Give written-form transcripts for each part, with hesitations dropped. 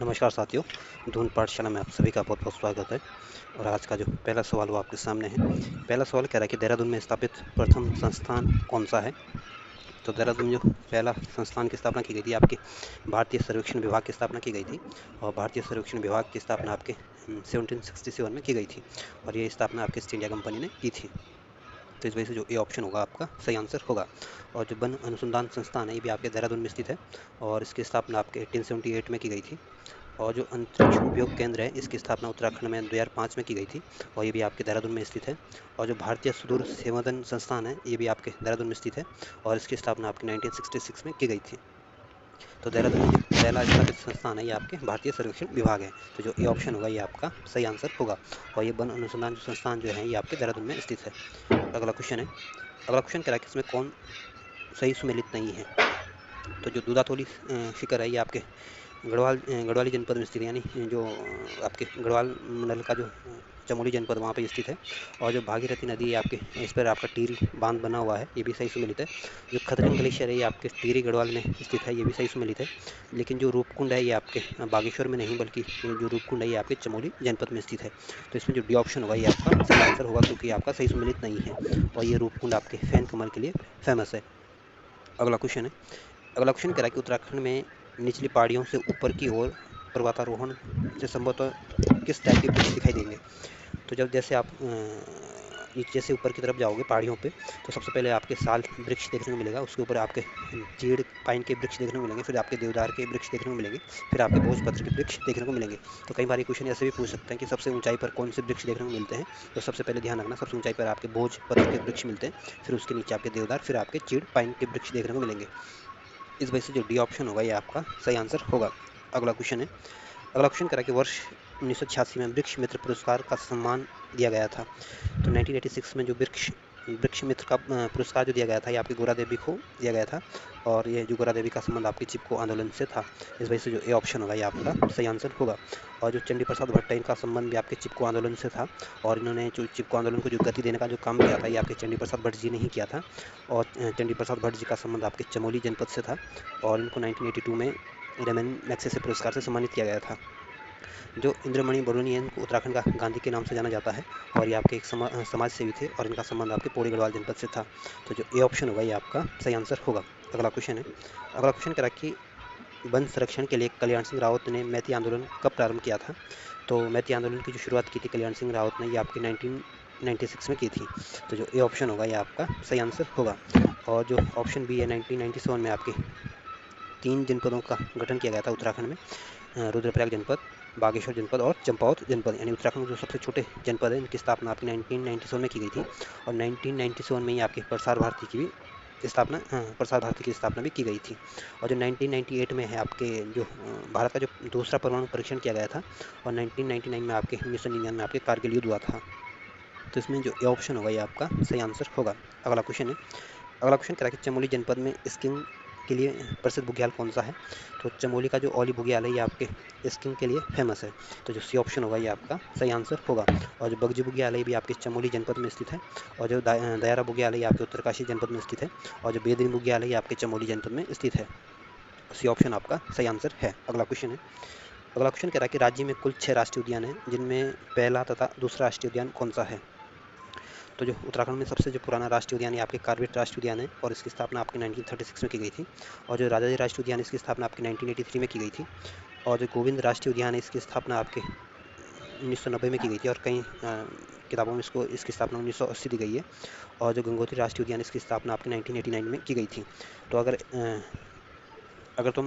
नमस्कार साथियों, धुन पाठशाला में आप सभी का बहुत बहुत स्वागत है। और आज का जो पहला सवाल वो आपके सामने है। पहला सवाल कह रहा है कि देहरादून में स्थापित प्रथम संस्थान कौन सा है। तो देहरादून में जो पहला संस्थान की स्थापना की गई थी आपके भारतीय सर्वेक्षण विभाग की स्थापना की गई थी। और भारतीय सर्वेक्षण विभाग की स्थापना आपके 1767 में की गई थी। और ये स्थापना आपके ईस्ट इंडिया कंपनी ने की थी। तो इस वजह से जो ए ऑप्शन होगा आपका सही आंसर होगा। और जो वन अनुसंधान संस्थान है ये भी आपके देहरादून में स्थित है। और इसकी स्थापना आपके 1878 में की गई थी। और जो अंतरिक्ष उपयोग केंद्र है इसकी स्थापना उत्तराखंड में 2005 में की गई थी। और ये भी आपके देहरादून में स्थित है। और जो भारतीय सुदूर संवर्धन संस्थान है ये भी आपके देहरादून में स्थित है। और इसकी स्थापना आपके 1966 में की गई थी। तो देहरादून में जो पहला स्थापित संस्थान है ये आपके भारतीय सर्वेक्षण विभाग है। तो जो ए ऑप्शन होगा ये आपका सही आंसर होगा। और ये वन अनुसंधान जो संस्थान जो है ये आपके देहरादून में स्थित है। अगला क्वेश्चन है। अगला क्वेश्चन कह रहा है कि इसमें कौन सही सुमेलित नहीं है। तो जो दूधातोली शिखर है ये आपके गढ़वाली जनपद में स्थित है। यानी जो आपके गढ़वाल मंडल का जो चमोली जनपद वहाँ पे स्थित है। और जो भागीरथी नदी है आपके इस पर आपका टीरी बांध बना हुआ है ये भी सही सुमेलित है। जो खतरंग ग्लेशियर है ये आपके टिहरी गढ़वाल में स्थित है ये भी सही सुमेलित है। लेकिन जो रूपकुंड है ये आपके बागेश्वर में नहीं बल्कि जो रूपकुंड है ये आपके चमोली जनपद में स्थित है। तो इसमें जो डी ऑप्शन होगा ये आपका सही आंसर होगा क्योंकि आपका सही सुमेलित नहीं है। और ये रूपकुंड आपके फैन कमल के लिए फेमस है। अगला क्वेश्चन है। अगला क्वेश्चन कह रहा है कि उत्तराखंड में निचली पहाड़ियों से ऊपर की ओर पर्वतारोहण से संभवतः किस टाइप के वृक्ष दिखाई देंगे। तो जब जैसे आप नीचे से ऊपर की तरफ जाओगे पहाड़ियों पे तो सबसे पहले आपके साल वृक्ष देखने को मिलेगा। उसके ऊपर आपके चीड़ पाइन के वृक्ष देखने को मिलेंगे। फिर आपके देवदार के वृक्ष देखने को मिलेंगे। फिर आपके भोजपत्र के वृक्ष देखने को मिलेंगे। तो कई बार ये क्वेश्चन ऐसे भी पूछ सकते हैं कि सबसे ऊंचाई पर कौन से वृक्ष देखने को मिलते हैं। तो सबसे पहले ध्यान रखना सबसे ऊंचाई पर आपके भोजपत्र के वृक्ष मिलते हैं। फिर उसके नीचे आपके देवदार फिर आपके चीड़ पाइन के वृक्ष देखने को मिलेंगे। इस वजह से जो डी ऑप्शन होगा ये आपका सही आंसर होगा। अगला क्वेश्चन है। अगला क्वेश्चन करा कि वर्ष 1986 में वृक्ष मित्र पुरस्कार का सम्मान दिया गया था। तो 1986 में जो वृक्ष वृक्ष मित्र का पुरस्कार जो दिया गया था ये आपकी गोरा देवी को दिया गया था। और ये जो गोरा देवी का संबंध आपकी चिपको आंदोलन से था। इस वजह से जो ए ऑप्शन होगा ये आपका सही आंसर होगा। और जो चंडी प्रसाद भट्ट है इनका संबंध भी आपके चिपको आंदोलन से था। और इन्होंने जो चिपको आंदोलन को जो गति देने का जो काम किया था ये आपके चंडी प्रसाद भट्ट जी ने ही किया था। और चंडी प्रसाद भट्ट जी का संबंध आपके चमोली जनपद से था। और इनको 1982 में रेमन मैग्सेसे पुरस्कार से सम्मानित किया गया था। जो इंद्रमणि बडोनी है इनको उत्तराखंड का गांधी के नाम से जाना जाता है। और ये आपके एक समाज सेवी थे और इनका संबंध आपके पौड़ी गढ़वाल जनपद से था। तो जो ए ऑप्शन होगा ये आपका सही आंसर होगा। अगला क्वेश्चन है। अगला क्वेश्चन करा कि वन संरक्षण के लिए कल्याण सिंह रावत ने मैती आंदोलन कब प्रारंभ किया था। तो मैती आंदोलन की जो शुरुआत की थी कल्याण सिंह रावत ने ये आपकी 1996 में की थी। तो जो ए ऑप्शन होगा ये आपका सही आंसर होगा। और जो ऑप्शन बी है 1997 में आपके 3 जनपदों का गठन किया गया था उत्तराखंड में। रुद्रप्रयाग जनपद, बागेश्वर जनपद और चंपावत जनपद। यानी उत्तराखंड के जो सबसे छोटे जनपद है इनकी स्थापना आपकी 1997 में की गई थी। और 1997 में ही आपके प्रसार भारती की भी स्थापना प्रसार भारती की स्थापना भी की गई थी। और जो 1998 में है आपके जो भारत का जो दूसरा परमाणु परीक्षण किया गया था। और 1999 में आपके 1999 में आपके कारगिल युद्ध हुआ था। तो इसमें जो ए ऑप्शन होगा ये आपका सही आंसर होगा। अगला क्वेश्चन है। अगला क्वेश्चन कह रहा है कि चमोली जनपद में स्कीइंग के लिए प्रसिद्ध बुग्याल कौन सा है। तो चमोली का जो ओली बुग्याल है ये आपके स्कीइंग के लिए फेमस है। तो जो सी ऑप्शन होगा ये आपका सही आंसर होगा। और जो बगजी बुग्याल है भी आपके चमोली जनपद में स्थित है। और जो दयारा बुग्याल है ये आपके उत्तरकाशी जनपद में स्थित है। और जो बेदरी बुग्याल है ये आपके चमोली जनपद में स्थित है। सी ऑप्शन आपका सही आंसर है। अगला क्वेश्चन है। अगला क्वेश्चन कह रहा है कि राज्य में कुल 6 राष्ट्रीय उद्यान है जिनमें पहला तथा दूसरा राष्ट्रीय उद्यान कौन सा है। तो जो उत्तराखंड में सबसे जो पुराना राष्ट्रीय उद्यान है आपके कार्बेट राष्ट्रीय उद्यान है। और इसकी स्थापना आपकी 1936 में की गई थी। और जो राजाजी राष्ट्रीय उद्यान इसकी स्थापना आपकी 1983 में की गई थी। और जो गोविंद राष्ट्रीय उद्यान है इसकी स्थापना आपके 1990 में की गई थी। और कई किताबों में इसकी स्थापना 1980 दी गई है। और जो गंगोत्री राष्ट्रीय उद्यान इसकी स्थापना आपकी 1989 में की गई थी। तो अगर अगर तुम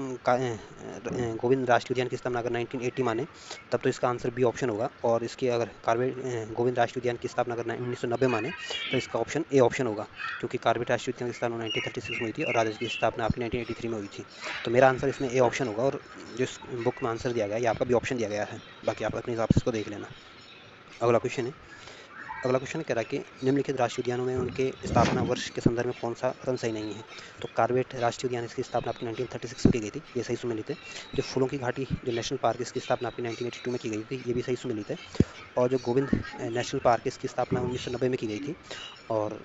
गोविंद राष्ट्रीय उद्यान की स्थापना अगर 1980 माने तब तो इसका आंसर बी ऑप्शन होगा। और इसकी अगर गोविंद राष्ट्रीय उद्यान की स्थापना अगर 1990 माने तो इसका ऑप्शन ए ऑप्शन होगा। क्योंकि कार्बेट राष्ट्रीय उद्यान की स्थापना 1936 में हुई थी और राजस्थान की स्थापना आपकी 1983 में हुई थी। तो मेरा आंसर इसमें ए ऑप्शन होगा। और जिस बुक में आंसर दिया गया है आपका बी ऑप्शन दिया गया है। बाकी आप अपने हिसाब से इसको देख लेना। अगला क्वेश्चन है। अगला क्वेश्चन कह रहा है कि निम्नलिखित राष्ट्रीय उद्यानों में उनके स्थापना वर्ष के संदर्भ में कौन सा कथन सही नहीं है। तो कार्बेट राष्ट्रीय उद्यान इसकी स्थापना आपकी 1936 में की गई थी ये सही सुमेलित है। जो फूलों की घाटी जो नेशनल पार्क इसकी स्थापना आपकी 1982 में की गई थी ये भी सही सुमेलित है। और जो गोविंद नेशनल पार्क इसकी स्थापना 1990 में की गई थी। और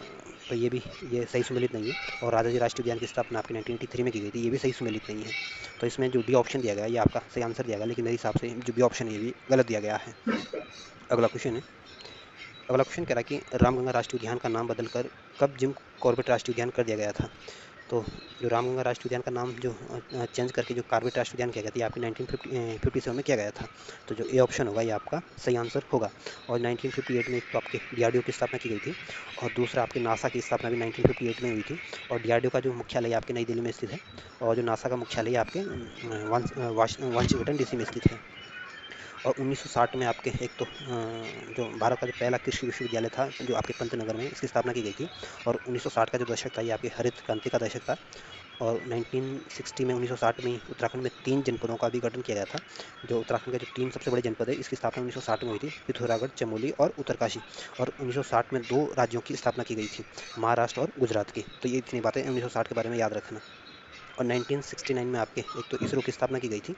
तो ये सही सुमेलित नहीं है। और राजाजी राष्ट्रीय उद्यान की स्थापना आपकी 1983 में की गई थी, ये भी सही सुमेलित नहीं है। तो इसमें जो बी ऑप्शन दिया गया ये आपका सही आंसर दिया गया, लेकिन मेरे हिसाब से जो बी ऑप्शन है ये भी गलत दिया गया है। अगला क्वेश्चन है, अगला क्वेश्चन कह रहा है कि रामगंगा राष्ट्रीय उद्यान का नाम बदलकर कब जिम कॉर्बेट राष्ट्रीय उद्यान कर दिया गया था। तो जो रामगंगा राष्ट्रीय उद्यान का नाम जो चेंज करके जो कॉर्बेट राष्ट्रीय उद्यान किया गया था, ये आपकी 1957 में किया गया था। तो जो ए ऑप्शन होगा ये आपका सही आंसर होगा। और 1958 में एक तो आपके डीआरडीओ की स्थापना की गई थी, और दूसरा आपकी नासा की स्थापना भी 1958 में हुई थी। और डीआरडीओ का जो मुख्यालय आपके नई दिल्ली में स्थित है, और जो नासा का मुख्यालय आपके वाशिंगटन डीसी में स्थित है। और 1960 में आपके एक तो जो भारत का जो पहला कृषि विश्वविद्यालय था जो आपके पंतनगर में, इसकी स्थापना की गई थी। और 1960 का जो दशक था ये आपके हरित क्रांति का दशक था। और 1960 में 1960 में उत्तराखंड में 3 जनपदों का भी गठन किया गया था। जो उत्तराखंड के जो 3 सबसे बड़े जनपद है, इसकी स्थापना 1960 में हुई थी, पिथौरागढ़, चमोली और उत्तरकाशी। और 1960 में 2 राज्यों की स्थापना की गई थी, महाराष्ट्र और गुजरात की। तो ये इतनी बातें 1960 के बारे में याद रखना। और 1969 में आपके एक तो इसरो की स्थापना की गई थी,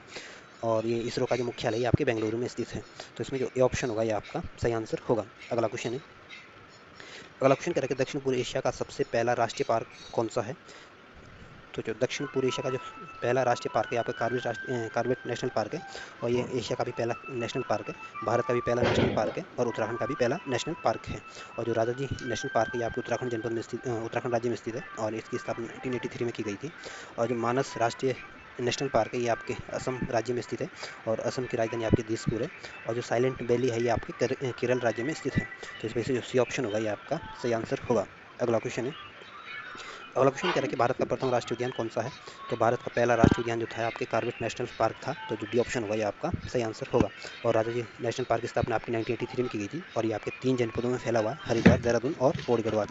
और ये इसरो का जो मुख्यालय आपके बेंगलुरु में स्थित है। तो इसमें जो ए ऑप्शन होगा ये आपका सही आंसर होगा। अगला क्वेश्चन है, अगला क्वेश्चन कह रहा है कि दक्षिण पूर्व एशिया का सबसे पहला राष्ट्रीय पार्क कौन सा है। तो जो दक्षिण पूर्व एशिया का जो पहला राष्ट्रीय पार्क है आपका कार्बेट नेशनल पार्क है। और ये एशिया का भी पहला नेशनल पार्क है, भारत का भी पहला नेशनल पार्क है, और उत्तराखंड का भी पहला नेशनल पार्क है। और जो राजाजी नेशनल पार्क है ये आपके उत्तराखंड जनपद में स्थित, उत्तराखंड राज्य में स्थित है, और इसकी स्थापना 1983 में की गई थी। और जो मानस राष्ट्रीय नेशनल पार्क है ये आपके असम राज्य में स्थित है, और असम की राजधानी आपकी दिसपुर है। और जो साइलेंट वैली है ये आपके केरल राज्य में स्थित है। तो इस वजह से जो सी ऑप्शन होगा ये आपका सही आंसर होगा। अगला क्वेश्चन है, अगला क्वेश्चन कह रहा है कि भारत का प्रथम राष्ट्रीय उद्यान कौन सा है। तो भारत का पहला राष्ट्रीय उद्यान जो था आपके कार्बेट नेशनल पार्क था। तो जो डी ऑप्शन होगा ये आपका सही आंसर होगा। और राजाजी नेशनल पार्क की स्थापना आपकी 1983 में की गई थी, और ये आपके 3 जनपदों में फैला हुआ है, हरिद्वार, देहरादून और पौड़ी गढ़वाल।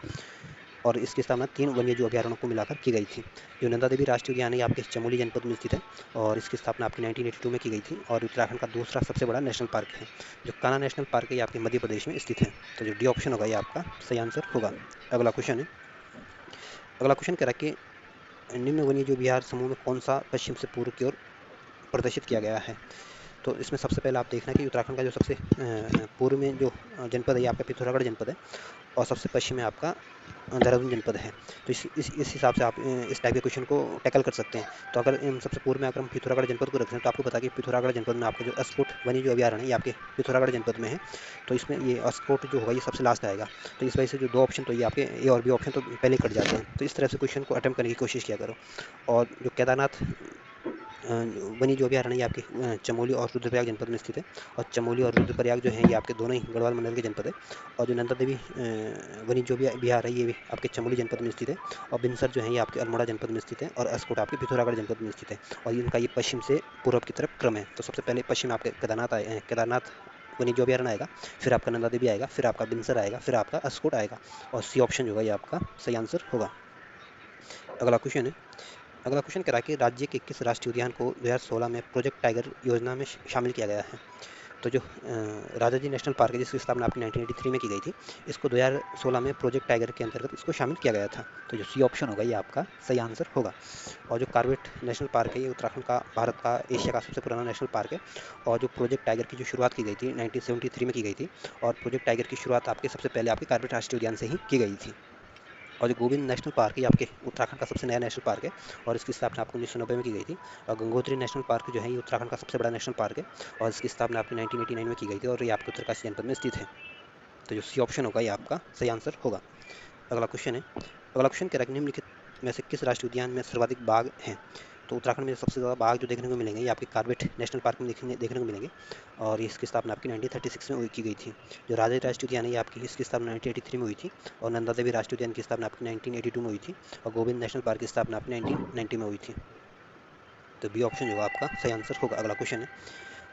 और इसकी स्थापना 3 वन्यजीव अभ्यारण्यों को मिलाकर की गई थी। जो नंदा देवी राष्ट्रीय उद्यान है ये आपके चमोली जनपद में स्थित है, और इसकी स्थापना आपकी 1982 में की गई थी, और उत्तराखंड का दूसरा सबसे बड़ा नेशनल पार्क है। जो कान्हा नेशनल पार्क है ये आपके मध्य प्रदेश में स्थित है। तो जो डी ऑप्शन होगा ये आपका सही आंसर होगा। अगला क्वेश्चन है, अगला क्वेश्चन कह रहा है कि निम्न वन्यजीव विहार समूह में कौन सा पश्चिम से पूर्व की ओर प्रदर्शित किया गया है। तो इसमें सबसे पहले आप देखना कि उत्तराखंड का जो सबसे पूर्व में जो जनपद है ये आपका पिथौरागढ़ जनपद है, और सबसे पश्चिम में आपका देहरादून जनपद है। तो इस हिसाब से आप इस टाइप के क्वेश्चन को टैकल कर सकते हैं। तो अगर सबसे पूर्व में अगर हम पिथौरागढ़ जनपद को रखते हैं, तो आपको पता कि पिथौरागढ़ जनपद में आपका जो अस्कोट वन्य जो अभ्यारण्य है ये आपके पिथौरागढ़ जनपद में है। तो इसमें ये अस्कोट जो होगा ये सबसे लास्ट आएगा। तो इस वजह से जो 2 ऑप्शन तो ये आपके ए और बी ऑप्शन तो पहले कट जाते हैं। तो इस तरह से क्वेश्चन को अटेम्प्ट करने की कोशिश किया करो। और जो केदारनाथ वन्य जो अभ्यारण्य ये आपके चमोली और रुद्रप्रयाग जनपद में स्थित है। और चमोली और रुद्रप्रयाग जो है ये आपके दोनों ही गढ़वाल मंडल के जनपद है। और जो नंदा देवी वन्य जो विहार है ये भी आपके चमोली जनपद में स्थित है। और बिनसर जो है ये आपके अल्मोड़ा जनपद में स्थित है, और अस्कोट आपके पिथौरागढ़ जनपद में स्थित है। और इनका ये पश्चिम से पूर्व की तरफ क्रम है। तो सबसे पहले पश्चिम आपके केदारनाथ वन्य जो अभ्यारण्य आएगा, फिर आपका नंदा देवी आएगा, फिर आपका बिनसर आएगा, फिर आपका अस्कोट आएगा। और सी ऑप्शन जो होगा ये आपका सही आंसर होगा। अगला क्वेश्चन है, अगला क्वेश्चन कह रहा है कि राज्य के किस राष्ट्रीय उद्यान को 2016 में प्रोजेक्ट टाइगर योजना में शामिल किया गया है। तो जो राजाजी नेशनल पार्क है जिसकी स्थापना आपकी 1983 में की गई थी, इसको 2016 में प्रोजेक्ट टाइगर के अंतर्गत इसको शामिल किया गया था। तो जो सी ऑप्शन होगा ये आपका सही आंसर होगा। और जो कार्बेट नेशनल पार्क है ये उत्तराखंड का, भारत का, एशिया का सबसे पुराना नेशनल पार्क है। और जो प्रोजेक्ट टाइगर की जो शुरुआत की गई थी 1973 में की गई थी। और प्रोजेक्ट टाइगर की शुरुआत आपके सबसे पहले आपके कार्बेट राष्ट्रीय उद्यान से ही की गई थी। और जो गोविंद नेशनल पार्क है आपके उत्तराखंड का सबसे नया नेशनल पार्क है, और इसकी स्थापना आपको 1990 में की गई थी। और गंगोत्री नेशनल पार्क जो है ये उत्तराखंड का सबसे बड़ा नेशनल पार्क है, और इसकी स्थापना आपकी 1989 में की गई थी, और ये आपके उत्तरकाशी जनपद में स्थित है। तो जो सी ऑप्शन होगा ये आपका सही आंसर होगा। अगला क्वेश्चन है, अगला क्वेश्चन कह रहा है कि निम्नलिखित में से किस राष्ट्रीय उद्यान में सर्वाधिक बाघ हैं। तो उत्तराखंड में सबसे ज़्यादा बाघ जो देखने को मिलेंगे ये आपके कार्बेट नेशनल पार्क में देखने को मिलेंगे। और इसकी स्थापना आपकी 1936 में की गई थी। जो राजई राष्ट्रीय उद्यान है ये आपकी, इसकी स्थापना 1983 में हुई थी। और नंदा देवी राष्ट्रीय उद्यान की स्थापना आपकी 1982 में हुई थी। और गोविंद नेशनल पार्क की स्थापना आपकी 1990 में हुई थी। तो बी ऑप्शन जो होगा आपका सही आंसर होगा। अगला क्वेश्चन है,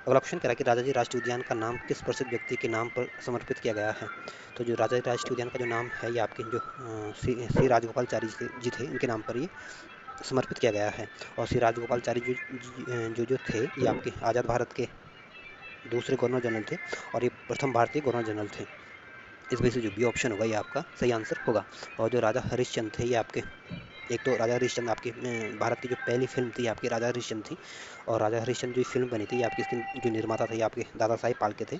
अगला क्वेश्चन कह रहा है कि राजाजी राष्ट्रीय उद्यान का नाम किस प्रसिद्ध व्यक्ति के नाम पर समर्पित किया गया है। तो जो राजाजी राष्ट्रीय उद्यान का जो नाम है ये आपके जो श्री राजगोपालचारी जी थे, इनके नाम पर ये समर्पित किया गया है। और श्री राजगोपालचारी जो थे ये आपके आज़ाद भारत के दूसरे गवर्नर जनरल थे, और ये प्रथम भारतीय गवर्नर जनरल थे। इस वजह से जो बी ऑप्शन होगा ये आपका सही आंसर होगा। और जो राजा हरिश्चंद्र थे ये आपके, एक तो राजा हरिश्चंद्र आपकी भारत की जो पहली फिल्म थी आपकी राजा हरिश्चंद्र थी। और राजा हरिश्चंद्र जो फिल्म बनी थी ये आपकी, इसके जो निर्माता थे ये आपके दादा साहेब फाल्के थे।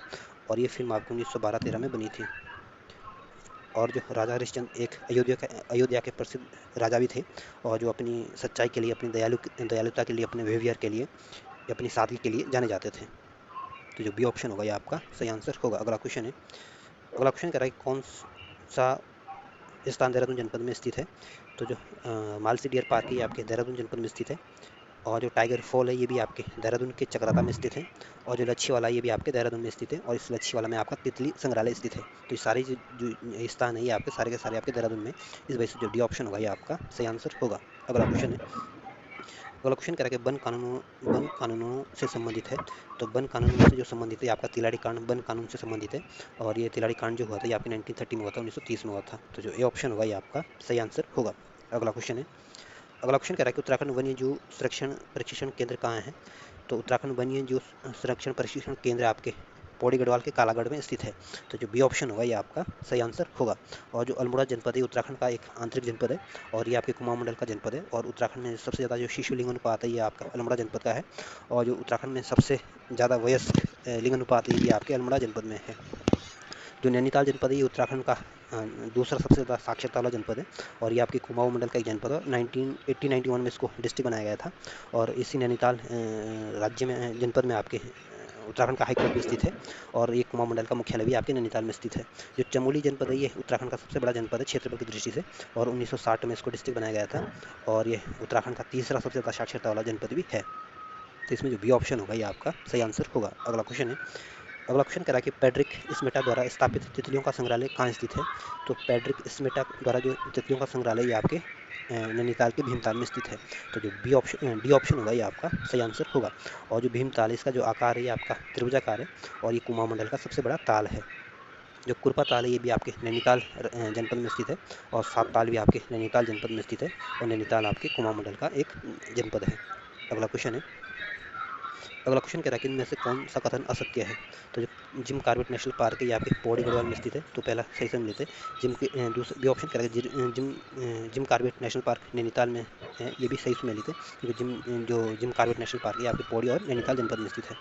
और ये फिल्म आपको 1912-13 में बनी थी। और जो राजा हरिश्चंद्र एक अयोध्या के प्रसिद्ध राजा भी थे, और जो अपनी सच्चाई के लिए, अपनी दयालुता के लिए, अपने बिहेवियर के लिए, अपनी सादगी के लिए जाने जाते थे। तो जो बी ऑप्शन होगा ये आपका सही आंसर होगा। अगला क्वेश्चन है, अगला क्वेश्चन कह रहा है कौन सा स्थान देहरादून जनपद में स्थित है। तो जो मालसी डियर पार्क है ये आपके देहरादून जनपद में स्थित है, और जो टाइगर फॉल है ये भी आपके देहरादून के चकराता में स्थित है, और जो लच्छी वाला ये भी आपके देहरादून में स्थित है, और इस लच्छी वाला में आपका तितली संग्रहालय स्थित है। तो ये सारे जो स्थान है ये आपके सारे के सारे आपके देहरादून में, इस वजह से जो डी ऑप्शन होगा ये आपका सही आंसर होगा। अगला क्वेश्चन है, अगला क्वेश्चन कह रहा है कि वन कानूनों से संबंधित है। तो वन कानूनों से जो संबंधित है आपका तिलाड़ी कांड वन कानून से संबंधित है, और ये तिलाड़ी कांड जो हुआ था ये आपके 1930 में हुआ था, 1930 में हुआ था। तो जो ए ऑप्शन होगा ये आपका सही आंसर होगा। अगला क्वेश्चन है, अगला क्वेश्चन कह रहा है कि उत्तराखंड वन्य जीव संरक्षण प्रशिक्षण केंद्र कहाँ है। तो उत्तराखंड वन्य जीव संरक्षण प्रशिक्षण केंद्र आपके पौड़ी गढ़वाल के कालागढ़ में स्थित है। तो जो बी ऑप्शन होगा ये आपका सही आंसर होगा। और जो अल्मोड़ा जनपद है उत्तराखंड का एक आंतरिक जनपद है, और ये आपके कुमाऊं मंडल का जनपद है, और उत्तराखंड में सबसे ज़्यादा जो शिशु लिंग अनुपात है ये आपका अल्मोड़ा जनपद का है, और जो उत्तराखंड में सबसे ज़्यादा वयस्क लिंग अनुपात है ये भी आपके अल्मोड़ा जनपद में है। जो नैनीताल जनपद है ये उत्तराखंड का दूसरा सबसे ज़्यादा साक्षरता वाला जनपद है, और ये आपके कुमाऊं मंडल का एक जनपद है। 1991 में इसको डिस्ट्रिक्ट बनाया गया था, और इसी नैनीताल राज्य में जनपद में आपके उत्तराखंड का हाईकोर्ट भी स्थित है, और ये कुमाऊं मंडल का मुख्यालय भी आपके नैनीताल में स्थित है। जो चमोली जनपद है ये उत्तराखंड का सबसे बड़ा जनपद है क्षेत्रफल की दृष्टि से, और 1960 में इसको डिस्ट्रिक्ट बनाया गया था, और ये उत्तराखंड का तीसरा सबसे ज़्यादा साक्षरता वाला जनपद भी है। तो इसमें जो बी ऑप्शन होगा ये आपका सही आंसर होगा। अगला क्वेश्चन है, अगला क्वेश्चन कह रहा है कि पैड्रिक स्मेटा द्वारा स्थापित तितलियों का संग्रहालय कहाँ स्थित है। तो पैड्रिक स्मेटा द्वारा जो तितलियों का संग्रहालय ये आपके नैनीताल के भीमताल में स्थित है। तो जो डी ऑप्शन होगा ये आपका सही आंसर होगा। और जो भीमताल इसका जो आकार है ये आपका त्रिभुजाकार है, और ये कुमाऊं मंडल का सबसे बड़ा ताल है। जो कुरपा ताल है ये भी आपके नैनीताल जनपद में स्थित है, और सात ताल भी आपके नैनीताल जनपद में स्थित है, और नैनीताल आपके कुमाऊं मंडल का एक जनपद है। अगला क्वेश्चन है, अगला क्वेश्चन कह रहा है कि इनमें से कौन सा कथन असत्य है। तो जो जिम कॉर्बेट नेशनल पार्क है ये आपके पौड़ी गढ़वाल में स्थित है, तो पहला सही समझ लेते हैं। जिम के दूसरा बी ऑप्शन कह रहा है Jim Corbett national park Nainital में है, ये भी सही समझ लेते हैं, क्योंकि जिम कॉर्बेट नेशनल पार्क ये आपके पौड़ी और नैनीताल जनपद में स्थित है।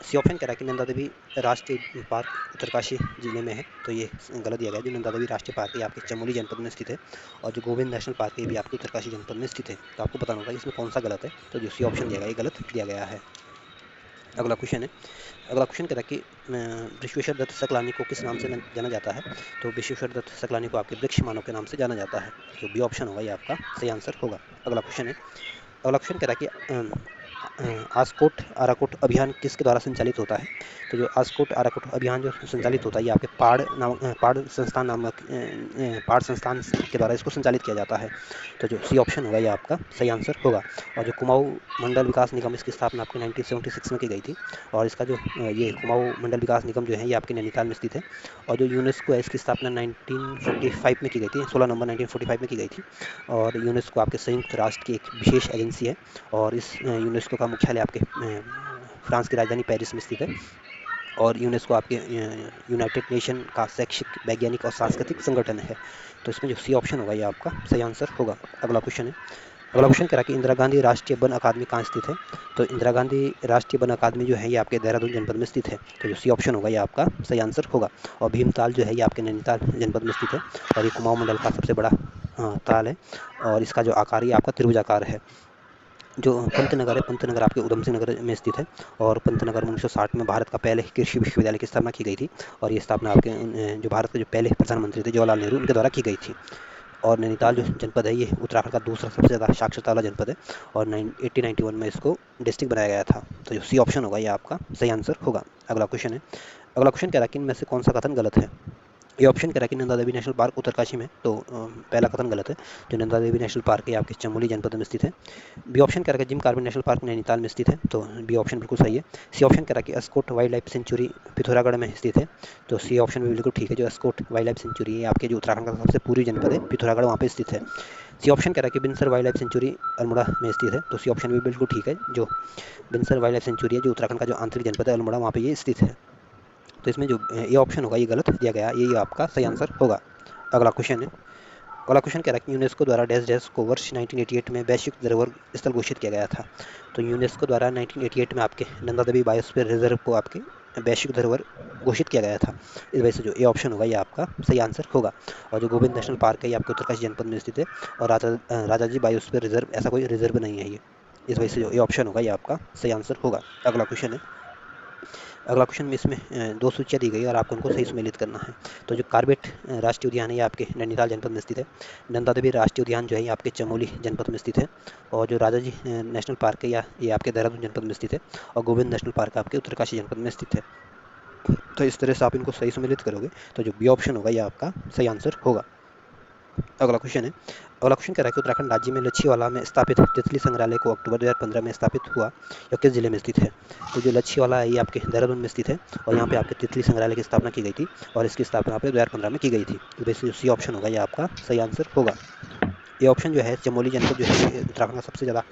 सी ऑप्शन कह रहा है कि नंदा देवी राष्ट्रीय पार्क उत्तरकाशी जिले में है, तो ये गलत दिया गया। जो नंदा देवी राष्ट्रीय पार्क है ये आपके चमोली जनपद में स्थित है, और जो गोविंद नेशनल पार्क है ये भी आपके उत्तरकाशी जनपद में स्थित है। तो आपको बताना होगा इसमें कौन सा गलत है, तो जो सी ऑप्शन दिया गया ये गलत दिया गया है। अगला क्वेश्चन है, अगला क्वेश्चन कह रहा है कि विश्वेश्वर दत्त सकलानी को किस नाम से जाना जाता है। तो विश्वेश्वर दत्त सकलानी को आपके वृक्ष मानव के नाम से जाना जाता है। जो बी ऑप्शन होगा ये आपका सही आंसर होगा। अगला क्वेश्चन है, अगला क्वेश्चन कह रहा है कि आस्कोट आराकोट अभियान किसके द्वारा संचालित होता है। तो जो आस्कोट आराकोट अभियान जो संचालित होता है ये आपके पाड़ संस्थान नामक पाड़ संस्थान के द्वारा इसको संचालित किया जाता है। तो जो सी ऑप्शन होगा ये आपका सही आंसर होगा। और जो कुमाऊं मंडल विकास निगम इसकी स्थापना आपके 1976 में की गई थी, और इसका जो ये कुमाऊं मंडल विकास निगम जो है ये आपके नैनीताल में स्थित है। और जो यूनेस्को है इसकी स्थापना 1945 में की गई थी, 16 नवंबर 1945 में की गई थी, और यूनेस्को आपके संयुक्त राष्ट्र की एक विशेष एजेंसी है, और इस यूनेस्को का मुख्यालय आपके फ्रांस की राजधानी पेरिस में स्थित है, और यूनेस्को आपके यूनाइटेड नेशन का शैक्षिक वैज्ञानिक और सांस्कृतिक संगठन है। तो इसमें जो सी ऑप्शन होगा ये आपका सही आंसर होगा। अगला क्वेश्चन है, अगला क्वेश्चन कह रहा है कि इंदिरा गांधी राष्ट्रीय वन अकादमी कहाँ स्थित है। तो इंदिरा गांधी राष्ट्रीय वन अकादमी जो है ये आपके देहरादून जनपद में स्थित है। तो जो सी ऑप्शन होगा ये आपका सही आंसर होगा। और भीमताल जो है ये आपके नैनीताल जनपद में स्थित है, और ये कुमाऊं मंडल का सबसे बड़ा ताल है, और इसका जो आकार ये आपका त्रिभुजाकार है। जो पंतनगर है, पंतनगर आपके उधम सिंह नगर में स्थित है, और पंतनगर में 1960 में भारत का पहले कृषि विश्वविद्यालय की स्थापना की गई थी, और ये स्थापना आपके जो भारत के जो पहले प्रधानमंत्री थे जवाहरलाल नेहरू उनके द्वारा की गई थी। और नैनीताल जो जनपद है ये उत्तराखंड का दूसरा सबसे ज़्यादा साक्षरता वाला जनपद है, और 1891 में इसको डिस्ट्रिक्ट बनाया गया था। तो जो सी ऑप्शन होगा ये आपका सही आंसर होगा। अगला क्वेश्चन है, अगला क्वेश्चन कह रहा है कि इनमें से कौन सा कथन गलत है। ये ऑप्शन कह रहा है कि नंदा देवी नेशनल पार्क उत्तरकाशी में, तो पहला कथन गलत है। जो नंदा देवी नेशनल पार्क है आपके चमोली जनपद में स्थित है। बी ऑप्शन कह रहा है कि Jim Corbett national park Nainital में स्थित है, तो बी ऑप्शन बिल्कुल सही है। सी ऑप्शन कह रहा है कि Askot wild life sanctuary Pithoragarh में स्थित है, तो सी ऑप्शन भी बिल्कुल ठीक है। जो अस्कोट वाइल्ड लाइफ सेंचुरी है आपके जो उत्तराखंड का सबसे पूर्वी जनपद है पिथौरागढ़ वहाँ पे स्थित है। सी ऑप्शन कह रहा है कि बिनसर वाइल्ड लाइफ सेंचुरी अल्मोड़ा में स्थित है, तो सी ऑप्शन भी बिल्कुल ठीक है। जो बिनसर वाइल्ड लाइफ सेंचुरी है जो उत्तराखंड का जो आंतरिक जनपद है अल्मोड़ा वहाँ पे ये स्थित है। तो इसमें जो ये ऑप्शन होगा ये गलत दिया गया, ये आपका सही आंसर होगा। अगला क्वेश्चन है, अगला क्वेश्चन कह रहा है कि यूनेस्को द्वारा डैश डैश को वर्ष 1988 में वैश्विक धरोहर स्थल घोषित किया गया था। तो यूनेस्को द्वारा 1988 में आपके नंदा देवी बायोस्फीयर रिजर्व को आपके वैश्विक धरोहर घोषित किया गया था। इस वजह से जो ए ऑप्शन होगा ये आपका सही आंसर होगा। और जो गोविंद नेशनल पार्क है ये आपके उत्तरकाशी जनपद में स्थित है, और राजाजी बायोस्फीयर रिजर्व ऐसा कोई रिजर्व नहीं है ये। इस वजह से जो ए ऑप्शन होगा ये आपका सही आंसर होगा। अगला क्वेश्चन है, अगला क्वेश्चन में इसमें दो सूचियाँ दी गई है और आपको उनको सही सुमेलित करना है। तो जो कार्बेट राष्ट्रीय उद्यान है ये आपके नैनीताल जनपद में स्थित है। नंदा देवी राष्ट्रीय उद्यान जो है ये आपके चमोली जनपद में स्थित है। और जो राजाजी नेशनल पार्क है या ये आपके देहरादून जनपद में स्थित है। और गोविंद नेशनल पार्क आपके उत्तरकाशी जनपद में स्थित है। तो इस तरह से आप इनको सही सुमेलित करोगे तो जो बी ऑप्शन होगा ये आपका सही आंसर होगा। अगला क्वेश्चन है, अगला क्वेश्चन कह रहा है कि उत्तराखंड राज्य में लच्छीवाला में स्थापित तितली संग्रहालय को अक्टूबर 2015 में स्थापित हुआ, यह किस जिले में स्थित है? तो जो लच्छीवाला है ये आपके देहरादून में स्थित है, और यहाँ पे आपके तितली संग्रहालय की स्थापना की गई थी, और इसकी स्थापना आपके 2015 में की गई थी। तो बेसिकली सी ऑप्शन होगा ये आपका सही आंसर होगा। ये ऑप्शन जो है चमोली जनपद जो है ये उत्तराखंड का सबसे ज़्यादा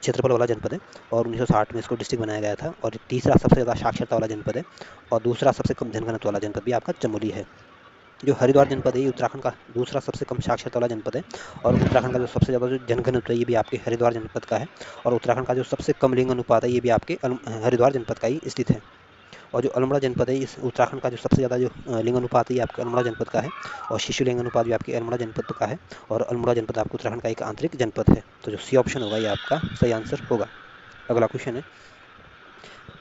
क्षेत्रफल वाला जनपद है, और 1960 में इसको डिस्ट्रिक्ट बनाया गया था। और तीसरा सबसे ज़्यादा साक्षरता वाला जनपद है, और दूसरा सबसे कम जनघनत्व वाला जनपद भी आपका चमोली है। जो हरिद्वार जनपद है ये उत्तराखंड का दूसरा सबसे कम साक्षरता वाला जनपद है, और उत्तराखंड का जो सबसे ज़्यादा जो जनघनत्व है ये भी आपके हरिद्वार जनपद का है, और उत्तराखंड का जो सबसे कम लिंग अनुपात है ये भी आपके हरिद्वार जनपद का ही स्थित है। और जो अल्मोड़ा जनपद है इस उत्तराखंड का जो सबसे ज़्यादा जो लिंग अनुपात है ये आपके अल्मोड़ा जनपद का है, और शिशु लिंग अनुपात भी आपके अल्मोड़ा जनपद का है, और अल्मोड़ा जनपद आपके उत्तराखंड का एक आंतरिक जनपद है। तो जो सी ऑप्शन होगा ये आपका सही आंसर होगा। अगला क्वेश्चन है,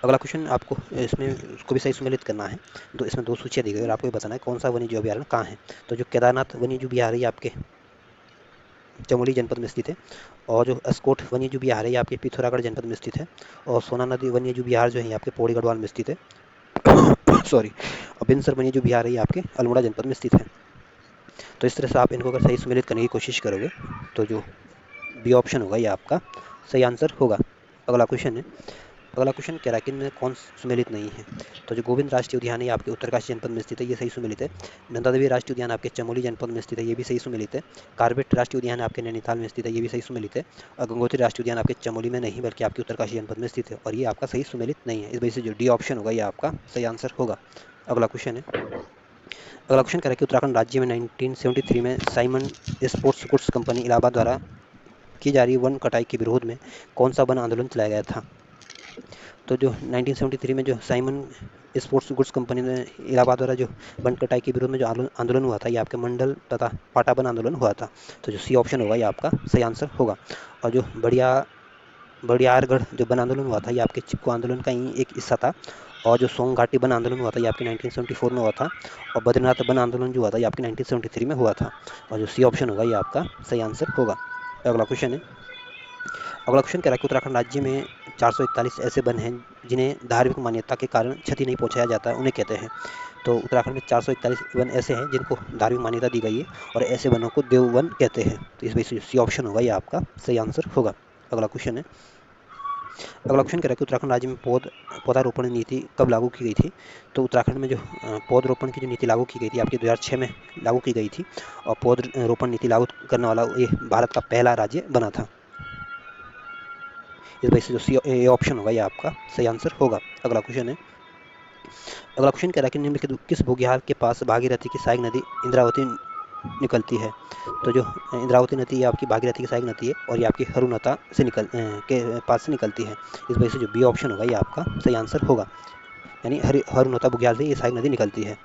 अगला क्वेश्चन आपको इसमें उसको भी सही सुमेलित करना है। तो इसमें दो सूचियाँ दी गई और आपको ये बताना है कौन सा वन्यजीव अभयारण्य कहाँ है। तो जो केदारनाथ वन्यजीव विहार है ये आपके चमोली जनपद में स्थित है, और जो अस्कोट वन्यजीव विहार है ये आपके पिथौरागढ़ जनपद में स्थित है, और सोना नदी वन्यजीव विहार जो है ये आपके पौड़ी गढ़वाल में स्थित है। सॉरी, और बिनसर वन्यजीव विहार है ये आपके अल्मोड़ा जनपद में स्थित है। तो इस तरह से आप इनको अगर सही सुमेलित करने की कोशिश करोगे तो जो बी ऑप्शन होगा ये आपका सही आंसर होगा। अगला क्वेश्चन है, अगला क्वेश्चन कह रहा है कि इनमें कौन सुमेलित नहीं है। तो जो गोविंद राष्ट्रीय उद्यान है आपके उत्तरकाशी जनपद में स्थित है, ये सही सुमेलित है। नंदा देवी राष्ट्रीय उद्यान आपके चमोली जनपद में स्थित है, ये भी सही सुमेलित है। कार्बेट राष्ट्रीय उद्यान आपके नैनीताल में स्थित है, ये भी सही सुमेलित है। और गंगोत्री राष्ट्रीय उद्यान आपके चमोली में नहीं बल्कि आपके उत्तरकाशी जनपद में स्थित है, और ये आपका सही सुमेलित नहीं है। इस वजह से जो डी ऑप्शन होगा ये आपका सही आंसर होगा। अगला क्वेश्चन है, अगला क्वेश्चन कह रहा है कि उत्तराखंड राज्य में 1973 में Simon sports goods company Allahabad द्वारा की जा रही वन कटाई के विरोध में कौन सा वन आंदोलन चलाया गया था? तो जो 1973 में जो साइमन स्पोर्ट्स गुड्स कंपनी ने इलाहाबाद द्वारा जो वन कटाई के विरोध में जो आंदोलन हुआ था ये आपके मंडल तथा पाटाबन आंदोलन हुआ था। तो जो सी ऑप्शन होगा ये आपका सही आंसर होगा। और जो बड़ियारगढ़ जो वन आंदोलन हुआ था ये आपके चिपको आंदोलन का ही एक हिस्सा था, और जो सोंग घाटी वन आंदोलन हुआ था ये आपके 1974 में हुआ था, और बद्रीनाथ वन आंदोलन जो हुआ था ये आपके 1973 में हुआ था। और जो सी ऑप्शन होगा ये आपका सही आंसर होगा। अगला क्वेश्चन है, अगला क्वेश्चन कह रहा है कि उत्तराखंड राज्य में 441 ऐसे वन हैं जिन्हें धार्मिक मान्यता के कारण क्षति नहीं पहुंचाया जाता है, उन्हें कहते हैं। तो उत्तराखंड में 441 वन ऐसे हैं जिनको धार्मिक मान्यता दी गई है, और ऐसे वनों को देववन कहते हैं। तो इस वजह से सी ऑप्शन होगा ये आपका सही आंसर होगा। अगला क्वेश्चन है, अगला क्वेश्चन कह रहा है कि उत्तराखंड राज्य में पौधारोपण नीति कब लागू की गई थी? तो उत्तराखंड में जो पौधरोपण की जो नीति लागू की गई थी आपकी 2006 में लागू की गई थी, और पौधरोपण नीति लागू करने वाला ये भारत का पहला राज्य बना था। इस वजह से जो सी ऑप्शन होगा ये आपका सही आंसर होगा। अगला क्वेश्चन है, अगला क्वेश्चन कह रहा है कि निम्नलिखित किस बुग्याल के पास भागीरथी की सहायक नदी इंद्रावती निकलती है? तो जो इंद्रावती नदी ये आपकी भागीरथी की सहायक नदी है, और ये आपकी हरुनता से के पास से निकलती है। इस वजह से जो बी ऑप्शन होगा ये आपका सही आंसर होगा, यानी हरुनता बुग्याल से ये सहायक नदी निकलती है,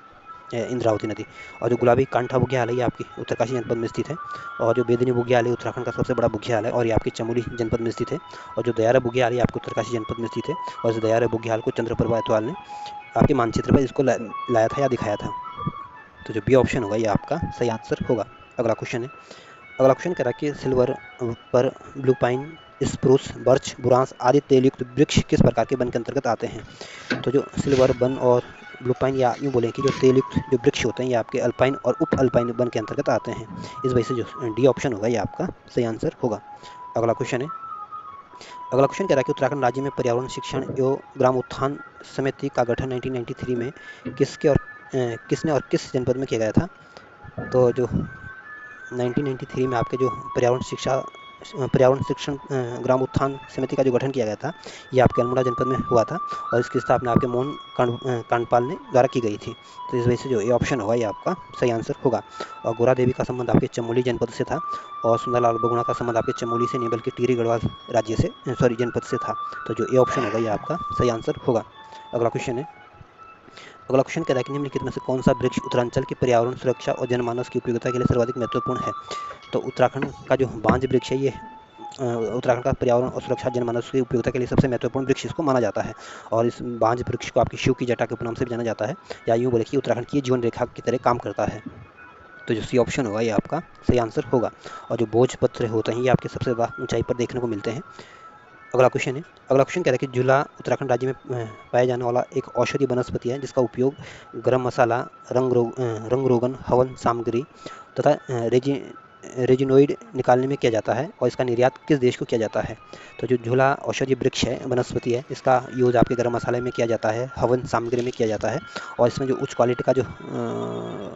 इंद्रावती नदी। और जो गुलाबी कांठा बुग्याल है ये आपकी उत्तरकाशी जनपद में स्थित है, और जो बेदनी बुग्याल है उत्तराखंड का सबसे बड़ा बुग्याल है, और ये आपकी चमोली जनपद में स्थित है। और जो दयारा बुग्याल है आपके उत्तरकाशी जनपद में स्थित है, और इस दयारा बुग्याल को चंद्रप्रभा अतवाल ने आपके मानचित्र पर इसको लाया था या दिखाया था। तो जो बी ऑप्शन होगा ये आपका सही आंसर होगा। अगला क्वेश्चन है, अगला क्वेश्चन कह रहा है कि सिल्वर पर ब्लू पाइन स्प्रूस बर्च बुरांस आदि तेलयुक्त वृक्ष किस प्रकार के वन के अंतर्गत आते हैं? तो जो सिल्वर वन और ब्लू पाइन, या यूँ बोलें कि जो तेलयुक्त जो वृक्ष होते हैं ये आपके अल्पाइन और उप अल्पाइन वन के अंतर्गत आते हैं। इस वजह से जो डी ऑप्शन होगा ये आपका सही आंसर होगा। अगला क्वेश्चन है, अगला क्वेश्चन कह रहा है कि उत्तराखंड राज्य में पर्यावरण शिक्षण एवं ग्राम उत्थान समिति का गठन 1993 में किसने और किस जनपद में किया गया था? तो जो 1993 में आपके जो पर्यावरण शिक्षण ग्राम उत्थान समिति का जो गठन किया गया था ये आपके अल्मोड़ा जनपद में हुआ था, और इसकी स्थापना आपके मोहन कांडपाल ने द्वारा की गई थी। तो इस वजह से जो ये ऑप्शन होगा ये आपका सही आंसर होगा। और गोरा देवी का संबंध आपके चमोली जनपद से था, और सुंदरलाल बगुणा का संबंध आपके चमोली से नहीं बल्कि टिहरी गढ़वाल जनपद से था। तो जो ये ऑप्शन होगा ये आपका सही आंसर होगा। अगला क्वेश्चन है, अगला क्वेश्चन कह रहा है कि निम्नलिखित में से कौन सा वृक्ष उत्तरांचल की पर्यावरण सुरक्षा और जनमानस की उपयोगिता के लिए सर्वाधिक महत्वपूर्ण है। तो उत्तराखंड का जो बांज वृक्ष है, ये उत्तराखंड का पर्यावरण और सुरक्षा जनमानस की उपयोगिता के लिए सबसे महत्वपूर्ण वृक्ष इसको माना जाता है। और इस बांज वृक्ष को आपकी शिव की जटा के उपनाम से भी जाना जाता है, या यूँ बोले कि उत्तराखंड की जीवन रेखा की तरह काम करता है। तो जो सी ऑप्शन होगा ये आपका सही आंसर होगा। और जो भोजपत्र होते हैं ये आपके सबसे ज़्यादा ऊंचाई पर देखने को मिलते हैं। अगला क्वेश्चन है, अगला क्वेश्चन कह रहा है कि झूला उत्तराखंड राज्य में पाया जाने वाला एक औषधीय वनस्पति है जिसका उपयोग गरम मसाला, रंग रोगन, हवन सामग्री तथा रेजिनोइड निकालने में किया जाता है, और इसका निर्यात किस देश को किया जाता है। तो जो झूला औषधीय वृक्ष है, वनस्पति है, इसका यूज़ आपके गरम मसाले में किया जाता है, हवन सामग्री में किया जाता है, और इसमें जो उच्च क्वालिटी का जो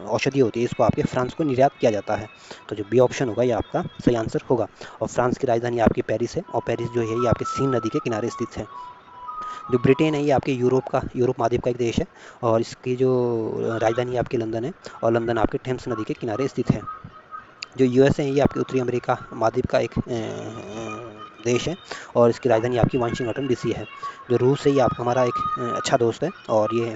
औषधि होती है इसको आपके फ्रांस को निर्यात किया जाता है। तो जो बी ऑप्शन होगा ये आपका सही आंसर होगा। और फ्रांस की राजधानी आपकी पेरिस है, और पेरिस जो है ये आपके सीन नदी के किनारे स्थित है। जो ब्रिटेन है ये आपके यूरोप महाद्वीप का एक देश है, और इसकी जो राजधानी आपकी लंदन है, और लंदन आपके थेम्स नदी के किनारे स्थित है। जो यूएस है ये आपके उत्तरी अमेरिका महाद्वीप का एक देश है, और इसकी राजधानी आपकी वाशिंगटन डीसी है। जो रूस है ये आपका हमारा एक अच्छा दोस्त है, और ये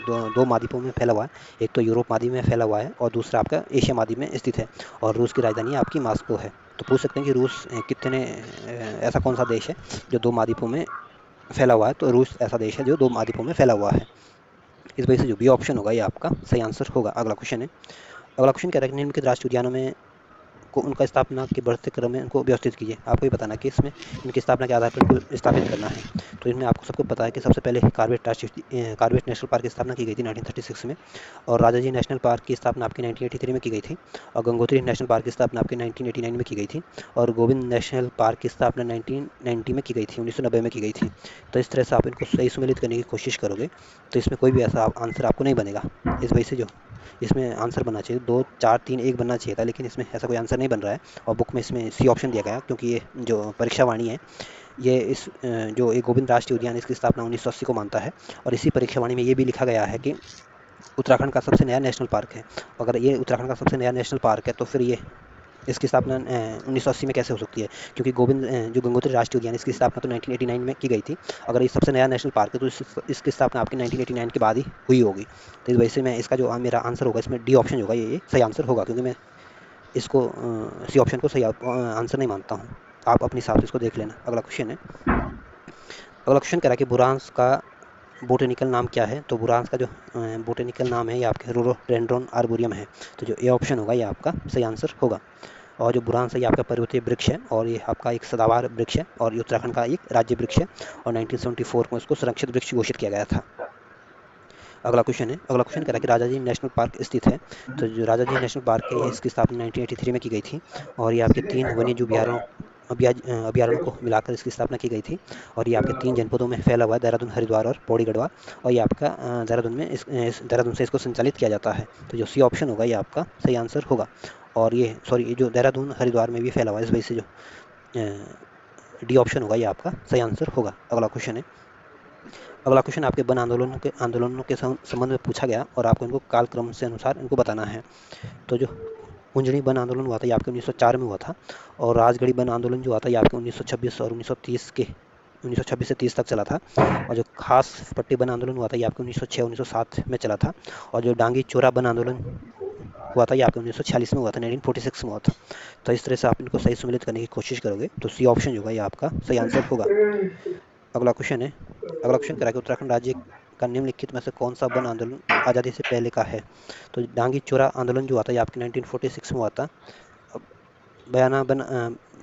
दो महाद्वीपों में फैला हुआ है। एक तो यूरोप महाद्वीप में फैला हुआ है, और दूसरा आपका एशिया महाद्वीप में स्थित है, और रूस की राजधानी आपकी मास्को है। तो पूछ सकते हैं कि रूस कितने ऐसा कौन सा देश है जो दो महाद्वीपों में फैला हुआ है। तो रूस ऐसा देश है जो दो महाद्वीपों में फैला हुआ है। इस वजह से जो बी ऑप्शन होगा ये आपका सही आंसर होगा। अगला क्वेश्चन है, अगला क्वेश्चन कह रहा है कि निम्नलिखित राष्ट्रीय उद्यानों में को उनका स्थापना के बढ़ते क्रम में उनको व्यवस्थित कीजिए। आपको ये बताना कि इसमें इनकी स्थापना के आधार पर इनको स्थापित करना है। तो इसमें आपको सबको पता है कि सबसे पहले कार्बेट नेशनल पार्क की स्थापना की गई थी 1936 में, और राजाजी नेशनल पार्क की स्थापना आपकी 1983 में की गई थी, और गंगोत्री नेशनल पार्क की स्थापना आपकी 1989 में की गई थी, और गोविंद नेशनल पार्क की स्थापना 1990 में की गई थी, 1990 में की गई थी। तो इस तरह से आप इनको सही सुमेलित करने की कोशिश करोगे तो इसमें कोई भी ऐसा आंसर आपको नहीं बनेगा। इस वजह से जो इसमें आंसर बनना चाहिए 2 4 3 1 बनना चाहिए था, लेकिन इसमें ऐसा कोई आंसर नहीं बन रहा है, और बुक में इसमें सी ऑप्शन दिया गया क्योंकि ये जो परीक्षा वाणी है ये जो एक गोविंद राष्ट्रीय उद्यान इसकी स्थापना 1980 को मानता है, और इसी परीक्षा वाणी में ये भी लिखा गया है कि उत्तराखंड का सबसे नया नेशनल पार्क है। अगर ये उत्तराखंड का सबसे नया नेशनल पार्क है तो फिर ये इसकी स्थापना 1980 में कैसे हो सकती है, क्योंकि जो गंगोत्री राष्ट्रीय उद्यान इसकी स्थापना तो 1989 में की गई थी। अगर ये सबसे नया नेशनल पार्क है तो इसकी स्थापना आपकी 1989 के बाद ही हुई होगी। तो इस वजह से मैं इसका जो मेरा आंसर होगा इसमें डी ऑप्शन होगा, ये सही आंसर होगा, क्योंकि मैं इसको सी ऑप्शन को सही आंसर नहीं मानता हूँ। आप अपने हिसाब से इसको देख लेना। अगला क्वेश्चन है, अगला क्वेश्चन कह रहा है कि बुरांस का बोटेनिकल नाम क्या है। तो बुरांस का जो बोटेनिकल नाम है ये आपके रोडोडेंड्रॉन आर्बोरियम है। तो जो ए ऑप्शन होगा ये आपका सही आंसर होगा। और जो बुरांस है ये आपका पर्वतीय वृक्ष है, और ये आपका एक सदाबहार वृक्ष है, और ये उत्तराखंड का एक राज्य वृक्ष है, और 1974 में इसको संरक्षित वृक्ष घोषित किया गया था। अगला क्वेश्चन है, अगला क्वेश्चन कह रहा है कि राजाजी नेशनल पार्क स्थित है। तो जो राजाजी नेशनल पार्क है इसकी स्थापना 1983 में की गई थी, और ये आपके 3 वन्यजीव अभ्यारण्यों को मिलाकर इसकी स्थापना की गई थी, और ये आपके 3 जनपदों में फैला हुआ है, देहरादून, हरिद्वार और पौड़ी गढ़वाल, और ये आपका देहरादून से इसको संचालित किया जाता है। तो जो सी ऑप्शन होगा ये आपका सही आंसर होगा। और ये ये जो देहरादून हरिद्वार में भी फैला हुआ है, इस वजह से जो डी ऑप्शन होगा ये आपका सही आंसर होगा। अगला क्वेश्चन है, अगला क्वेश्चन आपके वन आंदोलनों के संबंध में पूछा गया, और आपको इनको कालक्रम से अनुसार इनको बताना है। तो जो कुंजड़ी वन आंदोलन हुआ था ये आपके 1904 में हुआ था, और राजगढ़ी वन आंदोलन जो हुआ था ये आपके 1926 और 1926 से 30 तक चला था, और जो खास पट्टी वन आंदोलन हुआ था ये आपके 1906-1907 में चला था, और जो डांगी चोरा वन आंदोलन हुआ था ये आपके 1946 में हुआ था, 1946 में हुआ था। तो इस तरह से आप इनको सही सम्मिलित करने की कोशिश करोगे तो सी ऑप्शन होगा ये आपका सही आंसर होगा। अगला क्वेश्चन है, अगला क्वेश्चन कह रहा है कि उत्तराखंड राज्य का निम्नलिखित में से कौन सा वन आंदोलन आज़ादी से पहले का है। तो डांगी चोरा आंदोलन जो हुआ था ये आपके 1946 में हुआ था।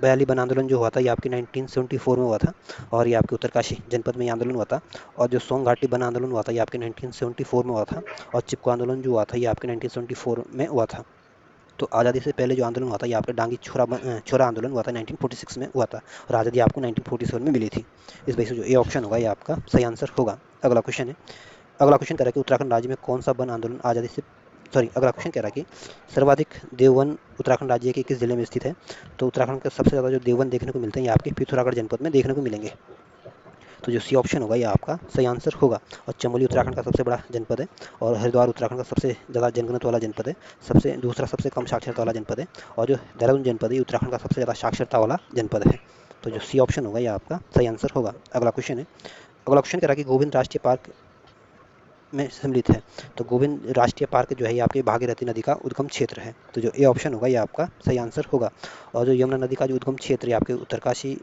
बयाली वन आंदोलन जो हुआ था ये आपके 1974 में हुआ था, और ये आपके उत्तरकाशी जनपद में ये आंदोलन हुआ था। और जो सोंग घाटी वन आंदोलन हुआ था ये आपके 1974 में हुआ था, और चिपको आंदोलन जो हुआ था ये आपके 1974 में हुआ था। तो आज़ादी से पहले जो आंदोलन हुआ था ये आपका डांगी छोरा आंदोलन हुआ था, 1946 में हुआ था, और आज़ादी आपको 1947 में मिली थी। इस वजह से जो ए ऑप्शन होगा ये आपका सही आंसर होगा। अगला क्वेश्चन है, अगला क्वेश्चन कह रहा है कि उत्तराखंड राज्य में कौन सा वन आंदोलन अगला क्वेश्चन कह रहा है कि सर्वाधिक देववन उत्तराखंड राज्य के किस जिले में स्थित है। तो उत्तराखंड का सबसे ज़्यादा जो देववन देखने को मिलते हैं ये आपके पिथौरागढ़ जनपद में देखने को मिलेंगे। तो जो सी ऑप्शन होगा ये आपका सही आंसर होगा। और चमोली उत्तराखंड का सबसे बड़ा जनपद है, और हरिद्वार उत्तराखंड का सबसे ज़्यादा जनघनत्व वाला जनपद है, दूसरा सबसे कम साक्षरता वाला जनपद है, और जो देहरादून जनपद है उत्तराखंड का सबसे ज़्यादा साक्षरता वाला जनपद है। तो जो सी ऑप्शन होगा ये आपका सही आंसर होगा। अगला क्वेश्चन है, अगला क्वेश्चन कह रहा है कि गोविंद राष्ट्रीय पार्क में सम्मिलित है। तो गोविंद राष्ट्रीय पार्क जो है ये आपकी भागीरथी नदी का उद्गम क्षेत्र है। तो जो ए ऑप्शन होगा ये आपका सही आंसर होगा। और जो यमुना नदी का जो उद्गम क्षेत्र है आपके उत्तरकाशी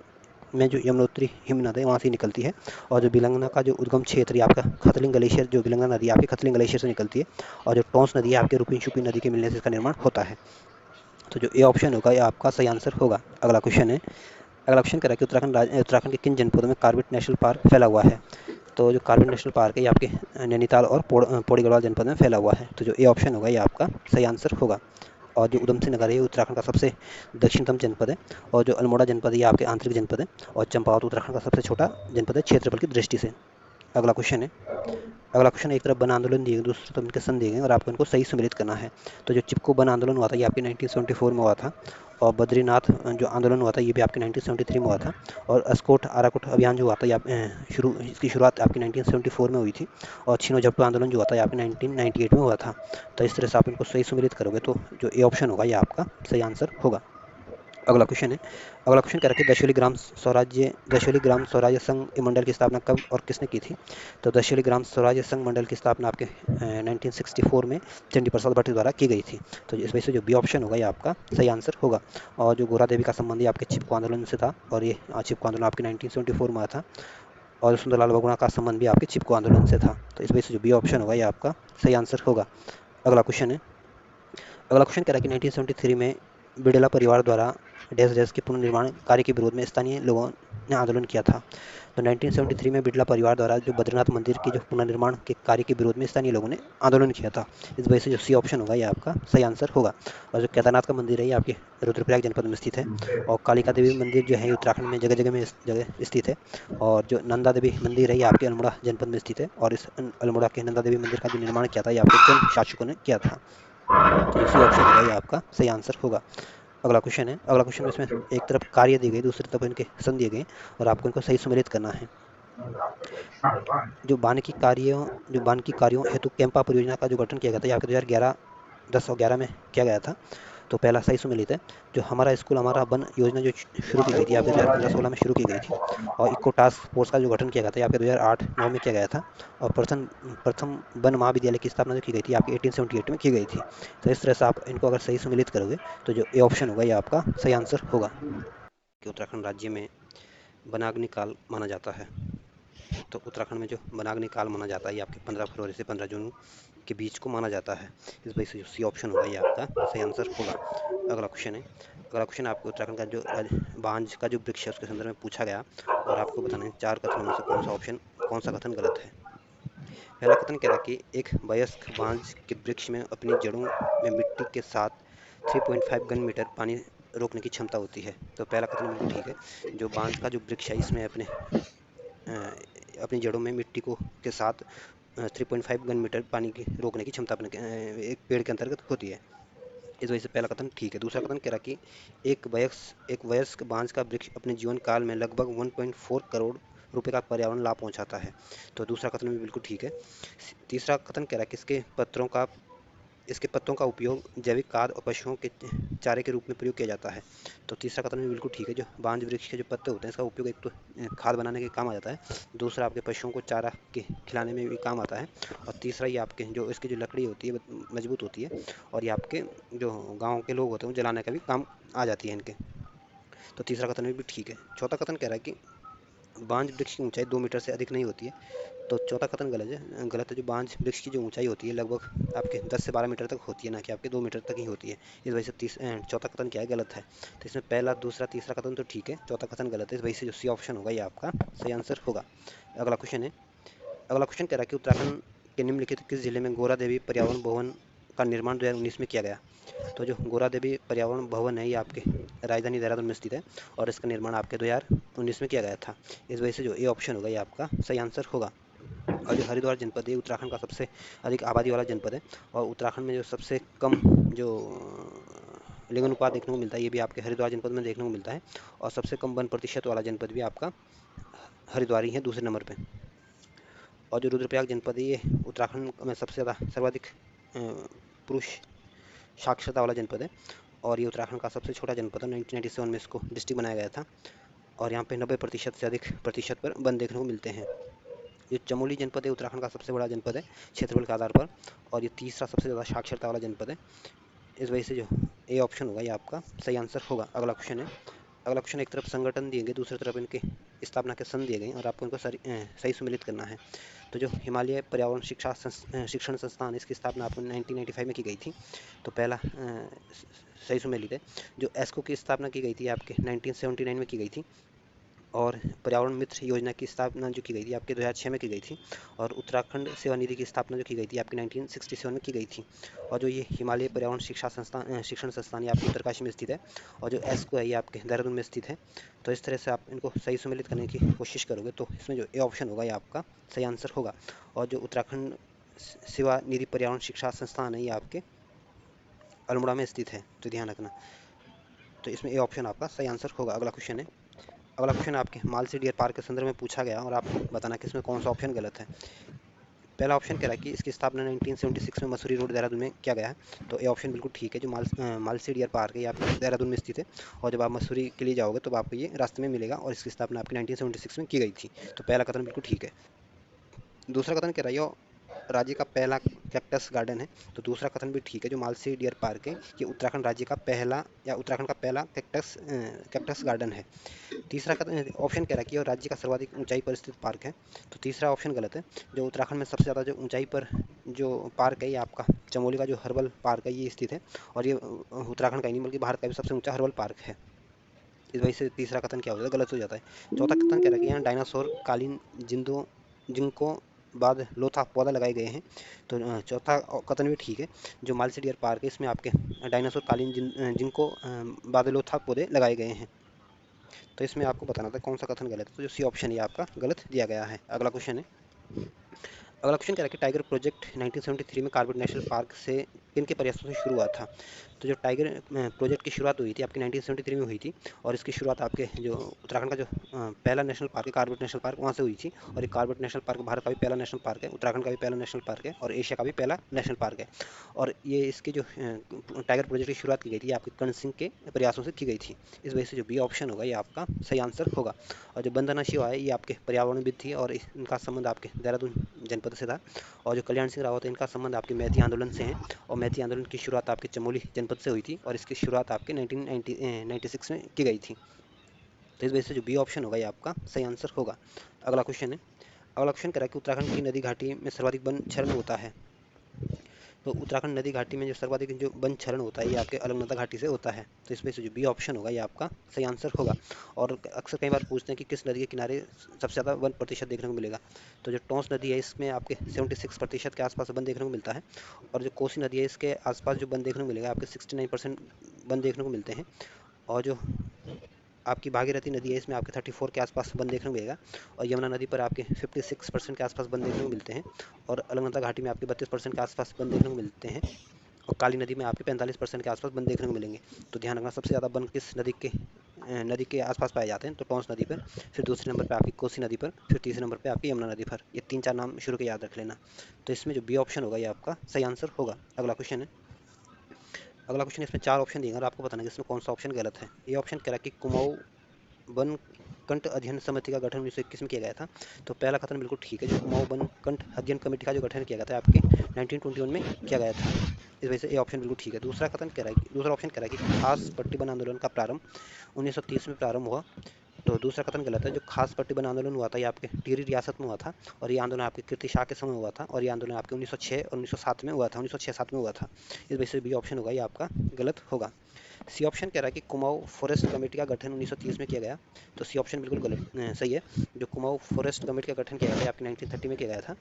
में जो यमुनोत्री हिमनद है वहाँ से निकलती है। और जो बिलंगना का जो उद्गम क्षेत्र है आपका खतलिंग ग्लेशियर, जो बिलंगना नदी आपकी खतलिंग ग्लेशियर से निकलती है। और जो टोंस नदी है आपके रूपिन शुपिन नदी के मिलने से इसका निर्माण होता है। तो जो ए ऑप्शन होगा ये आपका सही आंसर होगा। अगला क्वेश्चन है, अगला क्वेश्चन कह रहा है कि उत्तराखंड के किन जनपदों में कार्बेट नेशनल पार्क फैला हुआ है। तो जो कार्बेट नेशनल पार्क है ये आपके नैनीताल और पौड़ी गढ़वाल जनपद में फैला हुआ है। तो जो ए ऑप्शन होगा ये आपका सही आंसर होगा। और जो उधम सिंह नगर है ये उत्तराखंड का सबसे दक्षिणतम जनपद है। और जो अल्मोड़ा जनपद है ये आपके आंतरिक जनपद है। और चंपावत उत्तराखंड का सबसे छोटा जनपद है क्षेत्रफल की दृष्टि से। अगला क्वेश्चन है, अगला क्वेश्चन, एक तरफ वन आंदोलन दिए गए, दूसरी तरफ इनके सन दिए गए और आपको इनको सही सम्मिलित करना है। तो जो चिपको वन आंदोलन हुआ था ये आपके 1974 में हुआ था। और बद्रीनाथ जो आंदोलन हुआ था ये भी आपके 1973 में हुआ था। और अस्कोट आराकोट अभियान जो हुआ था ये इसकी शुरुआत आपकी 1974 में हुई थी। और छीनो झपटो आंदोलन जो हुआ था ये आपके 1998 में हुआ था। तो इस तरह से आप इनको सही सम्मिलित करोगे तो जो ए ऑप्शन होगा ये आपका सही आंसर होगा। अगला क्वेश्चन है, अगला क्वेश्चन कह रहा है कि दशहली ग्राम स्वराज्य संघ मंडल की स्थापना कब और किसने की थी। तो दशहली ग्राम स्वराज्य संघ मंडल की स्थापना आपके 1964 में चंडी प्रसाद भट्ट द्वारा की गई थी। तो इस वजह से जो बी ऑप्शन होगा ये आपका सही आंसर होगा। और जो गोरा देवी का संबंध ये आपके चिपको आंदोलन से था। और ये चिपको आंदोलन आपके 1974 में आया था। और सुंदरलाल बहुगुणा का संबंध भी आपके चिपको आंदोलन से था। तो इस वजह से जो बी ऑप्शन होगा ये आपका सही आंसर होगा। अगला क्वेश्चन है, अगला क्वेश्चन कह रहा है कि 1973 में बिड़ला परिवार द्वारा डैश डैश के पुनर्निर्माण कार्य के विरोध में स्थानीय लोगों ने आंदोलन किया था। तो 1973 में बिड़ला परिवार द्वारा जो बद्रीनाथ मंदिर के जो पुनर्निर्माण के कार्य के विरोध में स्थानीय लोगों ने आंदोलन किया था। इस वजह से जो सी ऑप्शन होगा ये आपका सही आंसर होगा। और जो केदारनाथ का मंदिर है ये आपके रुद्रप्रयाग जनपद में स्थित है। और कालिका देवी मंदिर जो है उत्तराखंड में जगह जगह में जगह स्थित है। और जो नंदा देवी मंदिर है ये आपके अल्मोड़ा जनपद में स्थित है। और इस अल्मोड़ा के नंदा देवी मंदिर का जो निर्माण किया था ये आपके चंद शासकों ने किया था। तो जो सी ऑप्शन होगा ये आपका सही आंसर होगा। अगला क्वेश्चन है, अगला क्वेश्चन में इसमें एक तरफ कार्य दी गई, दूसरी तरफ इनके सन दिए गए और आपको इनको सही सम्मिलित करना है। जो वानिकी कार्यों हेतु कैंपा परियोजना का जो गठन किया गया था ये आपके 2011 10 और 11 में किया गया था। तो पहला सही सम्मिलित है। जो हमारा स्कूल हमारा वन योजना जो शुरू की गई थी आपके 2015-16 में शुरू की गई थी। और इको टास्क फोर्स का जो गठन किया गया था ये आपके 2008-9 में किया गया था। और प्रथम प्रथम वन महाविद्यालय की स्थापना जो की गई थी आपके 1878 में की गई थी। तो इस तरह से आप इनको अगर सही सम्मिलित करोगे तो जो ए ऑप्शन होगा ये आपका सही आंसर होगा। कि उत्तराखंड राज्य में वनाग्नि काल माना जाता है। तो उत्तराखंड में जो वनाग्नि काल माना जाता है ये आपके 15 फरवरी से 15 जून के बीच को माना जाता है। इस वजह से जो सी ऑप्शन होगा ये आपका सही आंसर होगा। अगला क्वेश्चन है, अगला क्वेश्चन आपको उत्तराखंड का जो बांज का जो वृक्ष है उसके संदर्भ में पूछा गया। और आपको बताना है 4 कथनों में से कौन सा कथन गलत है। पहला कथन कह रहा है कि एक वयस्क बांज के वृक्ष में अपनी जड़ों में मिट्टी के साथ 3.5 घन मीटर पानी रोकने की क्षमता होती है। तो पहला कथन बिल्कुल ठीक है। जो बांज का जो वृक्ष है इसमें अपनी जड़ों में मिट्टी को के साथ 3.5 घन मीटर पानी की रोकने की क्षमता अपने एक पेड़ के अंतर्गत होती है। इस वजह से पहला कथन ठीक है। दूसरा कथन कह रहा कि एक वयस्क बांज का वृक्ष अपने जीवन काल में लगभग 1.4 करोड़ रुपए का पर्यावरण लाभ पहुंचाता है। तो दूसरा कथन भी बिल्कुल ठीक है। तीसरा कथन कह रहा है कि इसके पत्तों का उपयोग जैविक खाद और पशुओं के चारे के रूप में प्रयोग किया जाता है। तो तीसरा कथन भी बिल्कुल ठीक है। जो बांज वृक्ष के जो पत्ते होते हैं इसका उपयोग एक तो खाद बनाने के काम आ जाता है। दूसरा आपके पशुओं को चारा के खिलाने में भी काम आता है। और तीसरा ये आपके जो इसकी जो लकड़ी होती है मजबूत होती है। और ये आपके जो गाँव के लोग होते हैं जलाने का भी काम आ जाती है इनके। तो तीसरा कथन भी ठीक है। चौथा कथन कह रहा है कि बांज वृक्ष की ऊंचाई 2 मीटर से अधिक नहीं होती है। तो चौथा कथन गलत है। जो बांज वृक्ष की जो ऊंचाई होती है लगभग आपके 10 से 12 मीटर तक होती है, ना कि आपके 2 मीटर तक ही होती है। इस वजह से चौथा कथन क्या है, गलत है। तो इसमें पहला दूसरा तीसरा कथन तो ठीक है, चौथा कथन गलत है। इस वजह से जो सी ऑप्शन होगा ये आपका सही आंसर होगा। अगला क्वेश्चन है, अगला क्वेश्चन कह रहा है कि उत्तराखंड के निम्नलिखित किस जिले में गोरा देवी पर्यावरण भवन का निर्माण 2019 में किया गया। तो जो गोरा देवी पर्यावरण भवन है ये आपके राजधानी देहरादून में स्थित है। और इसका निर्माण आपके 2019 में किया गया था। इस वजह से जो ए ऑप्शन होगा ये आपका सही आंसर होगा। और जो हरिद्वार जनपद है उत्तराखंड का सबसे अधिक आबादी वाला जनपद है। और उत्तराखंड में जो सबसे कम जो लिंगानुपात देखने को मिलता है ये भी आपके हरिद्वार जनपद में देखने को मिलता है। और सबसे कम वन प्रतिशत वाला जनपद भी आपका हरिद्वार ही है दूसरे नंबर पे। और जो रुद्रप्रयाग जनपद है ये उत्तराखंड में सबसे ज़्यादा सर्वाधिक पुरुष साक्षरता वाला जनपद है। और ये उत्तराखंड का सबसे छोटा जनपद है। 1997 में इसको डिस्ट्रिक्ट बनाया गया था। और यहाँ पे 90% से अधिक प्रतिशत पर वन देखने को मिलते हैं। जो चमोली जनपद है उत्तराखंड का सबसे बड़ा जनपद है क्षेत्रफल के आधार पर, और ये तीसरा सबसे ज़्यादा साक्षरता वाला जनपद है। इस वजह से जो ए ऑप्शन होगा ये आपका सही आंसर होगा। अगला क्वेश्चन है। अगला क्वेश्चन, एक तरफ संगठन दिए गए, दूसरी तरफ इनके स्थापना के सन दिए गए और आपको इनको सही सुमेलित करना है। तो जो हिमालय पर्यावरण शिक्षण संस्थान, इसकी स्थापना आपको 1995 में की गई थी। तो पहला सही सुमेलित है। जो एस्को की स्थापना की गई थी आपके 1979 में की गई थी, और पर्यावरण मित्र योजना की स्थापना जो की गई थी आपके 2006 में की गई थी, और उत्तराखंड सेवा निधि की स्थापना जो की गई थी आपकी 1967 में की गई थी। और जो ये हिमालय पर्यावरण शिक्षण संस्थान ये आपके उत्तरकाशी में स्थित है, और जो एस्को है ये आपके देहरादून में स्थित है। तो इस तरह से आप इनको सही सुमेलित करने की कोशिश करोगे तो इसमें जो ए ऑप्शन होगा ये आपका सही आंसर होगा। और जो उत्तराखंड सेवा निधि पर्यावरण शिक्षा संस्थान है ये आपके अल्मोड़ा में स्थित है, तो ध्यान रखना। तो इसमें ए ऑप्शन आपका सही आंसर होगा। अगला क्वेश्चन है। अगला क्वेश्चन आपके मालसी डियर पार्क के संदर्भ में पूछा गया और आपको बताना कि इसमें कौन सा ऑप्शन गलत है। पहला ऑप्शन कह रहा है कि इसकी स्थापना 1976 में मसूरी रोड देहरादून में किया गया है। तो ये ऑप्शन बिल्कुल ठीक है। जो मालसी डियर पार्क है ये आपके देहरादून में स्थित है, और जब आप मसूरी के लिए जाओगे तो आपको ये रास्ते में मिलेगा, और इसकी स्थापना आपकी 1976 में की गई थी। तो पहला कथन बिल्कुल ठीक है। दूसरा कथन कह रहा है राज्य का पहला कैक्टस गार्डन है। तो दूसरा कथन भी ठीक है। जो मालसी डियर पार्क है ये उत्तराखंड राज्य का पहला या उत्तराखंड का पहला कैक्टस गार्डन है। तीसरा ऑप्शन कह रहा है कि राज्य का सर्वाधिक ऊंचाई पर स्थित पार्क है। तो तीसरा ऑप्शन गलत है। जो उत्तराखंड में सबसे ज़्यादा जो ऊंचाई पर जो पार्क है ये आपका चमोली का जो हर्बल पार्क है ये स्थित है, और ये उत्तराखंड का ही नहीं बल्कि भारत का भी सबसे ऊंचा हर्बल पार्क है। इस वजह से तीसरा कथन क्या हो जाता है, गलत हो जाता है। चौथा कथन कह रहा है कि यहाँ डायनासोर कालीन जिंदो जिनको बाद लोथा पौधा लगाए गए हैं। तो चौथा कथन भी ठीक है। जो मालसी डियर पार्क है इसमें आपके डायनासोर कालीन जिनको बाद लोथा पौधे लगाए गए हैं। तो इसमें आपको बताना था कौन सा कथन गलत है। तो जो सी ऑप्शन ये आपका गलत दिया गया है। अगला क्वेश्चन है। अगला क्वेश्चन क्या है कि टाइगर प्रोजेक्ट 1973 में कार्बेट नेशनल पार्क से किन के प्रयासों से शुरू हुआ था। तो जो टाइगर प्रोजेक्ट की शुरुआत हुई थी आपकी 1973 में हुई थी, और इसकी शुरुआत आपके जो उत्तराखंड का जो पहला नेशनल पार्क है कार्बेट नेशनल पार्क वहाँ से हुई थी। और ये कार्बेट नेशनल पार्क भारत का भी पहला नेशनल पार्क है, उत्तराखंड का भी पहला नेशनल पार्क है, और एशिया का भी पहला नेशनल पार्क है। और ये इसकी जो टाइगर प्रोजेक्ट की शुरुआत की गई थी आपके कर्ण सिंह के प्रयासों से की गई थी। इस वजह से जो बी ऑप्शन होगा ये आपका सही आंसर होगा। और जो बंदना शिवा है ये आपके पर्यावरणविद थी, और इनका संबंध आपके देहरादून जनपद से था। और जो कल्याण सिंह रावत है इनका संबंध आपके मैती आंदोलन से है, और मैती आंदोलन की शुरुआत आपके चमोली जनपद से हुई थी, और इसकी शुरुआत आपके 1996 में की गई थी। तो इस वजह से जो बी ऑप्शन होगा ये आपका सही आंसर होगा। अगला क्वेश्चन है। अगला क्वेश्चन कह रहा है कि उत्तराखंड की नदी घाटी में सर्वाधिक वन क्षरण होता है। तो उत्तराखंड नदी घाटी में जो सर्वाधिक जो वन क्षरण होता है ये आपके अलकनंदा घाटी से होता है। तो इसमें से जो बी ऑप्शन होगा ये आपका सही आंसर होगा। और अक्सर कई बार पूछते हैं कि किस नदी के किनारे सबसे ज़्यादा 1% देखने को मिलेगा। तो जो टोंस नदी है इसमें आपके 76% के आसपास वन देखने को मिलता है, और जो कोसी नदी है इसके आसपास जो वन देखने को मिलेगा आपके 69% वन देखने को मिलते हैं। और जो आपकी भागीरथी नदी है इसमें आपके 34 के आसपास वन देखने को मिलेगा, और यमुना नदी पर आपके 56% के आसपास वन देखने को मिलते हैं, और अलकनंदा घाटी में आपके 32% के आसपास वन देखने को मिलते हैं, और काली नदी में आपके 45% के आसपास वन देखने को मिलेंगे। तो ध्यान रखना सबसे ज़्यादा वन किस नदी के आसपास पाए जाते हैं, तो टोंस नदी पर, फिर दूसरे नंबर पर आपकी कोसी नदी पर, फिर तीसरे नंबर पर आपकी यमुना नदी पर। ये 3-4 नाम शुरू के याद रख लेना। तो इसमें जो बी ऑप्शन होगा ये आपका सही आंसर होगा। अगला क्वेश्चन है। अगला क्वेश्चन इसमें 4 ऑप्शन दिए और आपको बताना है कि इसमें कौन सा ऑप्शन गलत है। ये ऑप्शन कह रहा है कि कुमाऊं वन कंठ अध्ययन समिति का गठन 1921 में किया गया था। तो पहला कथन बिल्कुल ठीक है। जो कुमाऊं वन कंठ अध्ययन कमेटी का जो गठन किया गया था आपके 1921 में किया गया था। इस वजह से ये ऑप्शन बिल्कुल ठीक है। दूसरा ऑप्शन कह रहा है कि खास पट्टी वन आंदोलन का प्रारंभ 1930 में प्रारंभ हुआ। तो दूसरा कथन गलत है। जो खास पट्टी वन आंदोलन हुआ था ये आपके टिहरी रियासत में हुआ था, और ये आंदोलन आपके कीर्ति शाह के समय हुआ था, और ये आंदोलन आपके 1906 और 1907 में हुआ था, 1906-7 में हुआ था। इस वजह से बी ऑप्शन होगा ये आपका गलत होगा। सी ऑप्शन कह रहा है कि कुमाऊं फॉरेस्ट कमेटी का गठन 1930 में किया गया। तो सी ऑप्शन बिल्कुल गलत सही है। जो कुमाऊं फॉरेस्ट कमेटी का गठन किया गया था आपके 1930 में किया गया था।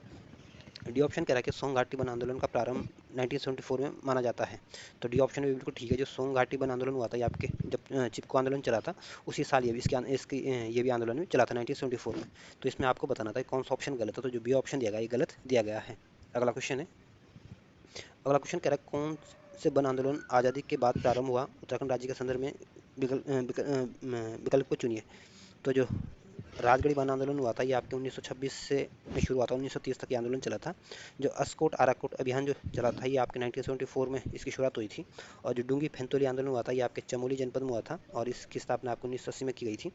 डी ऑप्शन कह रहा है कि सोंग घाटी वन आंदोलन का प्रारंभ 1974 में माना जाता है। तो डी ऑप्शन भी बिल्कुल ठीक है। जो सोंग घाटी वन आंदोलन हुआ था ये आपके जब चिपको आंदोलन चला था उसी साल ये भी आंदोलन में चला था 1974 में। तो इसमें आपको बताना था कौन सा ऑप्शन गलत है। तो जो बी ऑप्शन दिया गया ये गलत दिया गया है। अगला क्वेश्चन है। अगला क्वेश्चन कह रहा है कौन से वन आंदोलन आज़ादी के बाद प्रारंभ हुआ, उत्तराखंड राज्य के संदर्भ में विकल्प को चुनिए। तो जो राजगढ़ी वन आंदोलन हुआ था ये आपके 1926 से में शुरू हुआ था, 1930 तक ये आंदोलन चला था। जो अस्कोट आराकोट अभियान जो चला था ये आपके 1974 में इसकी शुरुआत हुई थी। और जो डूंगी फेंतोली आंदोलन हुआ था ये आपके चमोली जनपद में हुआ था, और इसकी स्थापना आपको 1980 में की गई थी।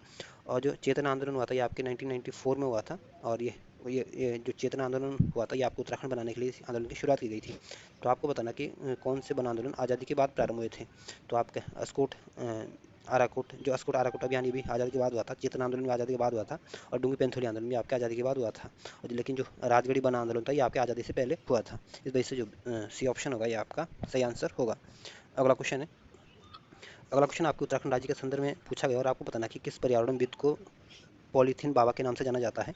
और जो चेतना आंदोलन हुआ था ये आपके 1994 में हुआ था, और ये ये जो चेतना आंदोलन हुआ था, ये आपको उत्तराखंड बनाने के लिए इस आंदोलन की शुरुआत की गई थी। तो आपको बताना कि कौन से वन आंदोलन आज़ादी के बाद प्रारंभ हुए थे। तो आपके अस्कोट आराकोट, जो अस्कोट आराकोट अभियान, ये भी आज़ादी के बाद हुआ था। चेतना आंदोलन भी आज़ादी के बाद हुआ था, और डूंगी पेंथोली आंदोलन भी आपके आज़ादी के बाद हुआ था। और लेकिन जो राजगढ़ी वन आंदोलन था, ये आपके आज़ादी से पहले हुआ था। इस वजह से जो सी ऑप्शन होगा ये आपका सही आंसर होगा। अगला क्वेश्चन है, अगला क्वेश्चन आपके उत्तराखंड राज्य के संदर्भ में पूछा गया, और आपको बताना कि किस पर्यावरणविद को पॉलीथीन बाबा के नाम से जाना जाता है।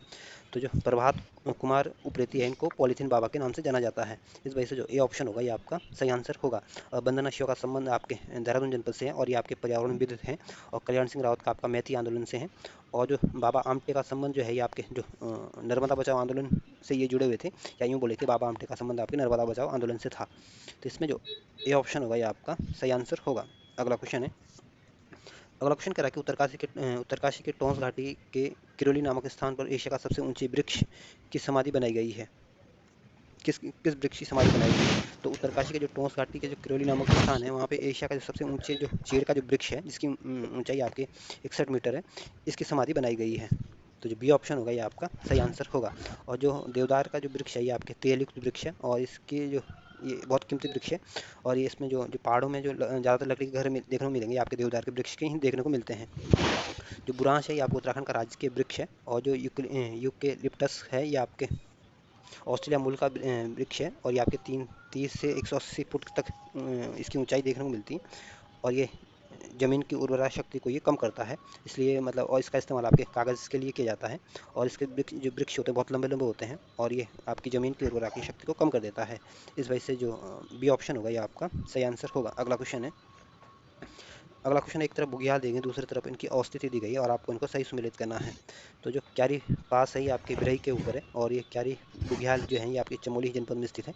तो जो प्रभात कुमार उप्रेती है, इनको पॉलीथीन बाबा के नाम से जाना जाता है। इस वजह से जो ए ऑप्शन होगा ये आपका सही आंसर होगा। और वंदना शिव का संबंध आपके देहरादून जनपद से है, और ये आपके पर्यावरणविद हैं। और कल्याण सिंह रावत का आपका मैती आंदोलन से है। और जो बाबा आमटे का संबंध जो है ये आपके जो नर्मदा बचाओ आंदोलन से ये जुड़े हुए थे, या यूँ बोले कि बाबा आमटे का संबंध आपके नर्मदा बचाओ आंदोलन से था। तो इसमें जो ए ऑप्शन होगा ये आपका सही आंसर होगा। अगला क्वेश्चन है, अगला क्वेश्चन कह रहा है कि उत्तरकाशी के टोंस घाटी के किरोली नामक स्थान पर एशिया का सबसे ऊंची वृक्ष की समाधि बनाई गई है। किस किस वृक्ष की समाधि बनाई गई है? तो उत्तरकाशी के जो टोंस घाटी के जो किरोली नामक स्थान है, वहाँ पे एशिया का जो सबसे ऊंचे जो चीड़ का जो वृक्ष है, जिसकी ऊंचाई आपके 61 मीटर है, इसकी समाधि बनाई गई है। तो जो बी ऑप्शन होगा ये आपका सही आंसर होगा। और जो देवदार का जो वृक्ष है ये आपके तेलयुक्त वृक्ष है, और इसकी जो ये बहुत कीमती वृक्ष है। और ये इसमें जो जो पहाड़ों में जो ज़्यादातर लकड़ी के घर में देखने को मिलेंगे, आपके देवदार के वृक्ष के ही देखने को मिलते हैं। जो बुरांश है ये आपको उत्तराखंड का राज्य के वृक्ष है। और जो यूकेलिप्टस है ये आपके ऑस्ट्रेलिया मूल का वृक्ष है, और ये आपके 30 से 180 फुट तक इसकी ऊंचाई देखने को मिलती है। और ये ज़मीन की उर्वरा शक्ति को ये कम करता है, इसलिए मतलब, और इसका इस्तेमाल आपके कागज़ के लिए किया जाता है। और इसके जो वृक्ष होते हैं बहुत लंबे लंबे होते हैं, और ये आपकी ज़मीन की उर्वरा की शक्ति को कम कर देता है। इस वजह से जो बी ऑप्शन होगा ये आपका सही आंसर होगा। अगला क्वेश्चन है, अगला क्वेश्चन, एक तरफ बुग्याल देंगे, दूसरी तरफ इनकी अवस्थिति दी गई है, और आपको इनको सही सुमेलित करना है। तो जो क्यारी पास है ये आपके बिरही के ऊपर है, और ये क्यारी बुग्याल जो है ये आपके चमोली जनपद में स्थित है।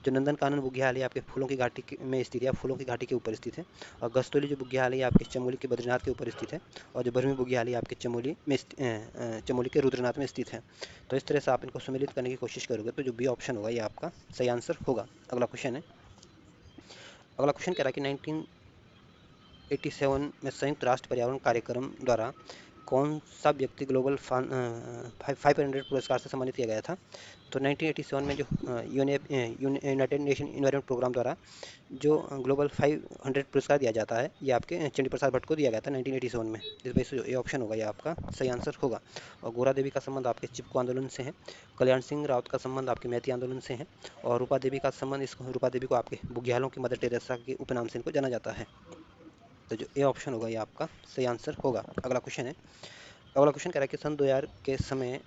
जो नंदन कानन बुग्याल है ये आपके फूलों की घाटी में स्थित है, फूलों की घाटी के ऊपर स्थित है। और गस्तोली जो बुग्याल है ये आपके चमोली के बद्रीनाथ के ऊपर स्थित है। और जो बरमी बुग्याल है ये आपके चमोली में चमोली के रुद्रनाथ में स्थित है। तो इस तरह से आप इनको सुमेलित करने की कोशिश करोगे तो जो बी ऑप्शन होगा ये आपका सही आंसर होगा। अगला क्वेश्चन है, अगला क्वेश्चन कह रहा है कि 1987 में संयुक्त राष्ट्र पर्यावरण कार्यक्रम द्वारा कौन सा व्यक्ति ग्लोबल 500 पुरस्कार से सम्मानित किया गया था। तो 1987 में जो यूनाइटेड नेशन इन्वायरमेंट प्रोग्राम द्वारा जो ग्लोबल 500 पुरस्कार दिया जाता है, ये आपके चंडी प्रसाद भट्ट को दिया गया था 1987 में। इस वजह से जो ये ऑप्शन होगा ये आपका सही आंसर होगा। और गोरा देवी का संबंध आपके चिपको आंदोलन से है। कल्याण सिंह रावत का संबंध आपके मैती आंदोलन से है। और रूपा देवी का संबंध, इस रूपा देवी को आपके बुग्यालों की मदर टेरेसा के उपनाम से इनको जाना जाता है। तो जो ए ऑप्शन होगा ये आपका सही आंसर होगा। अगला क्वेश्चन है, अगला क्वेश्चन कह रहा है कि सन 2000 के समय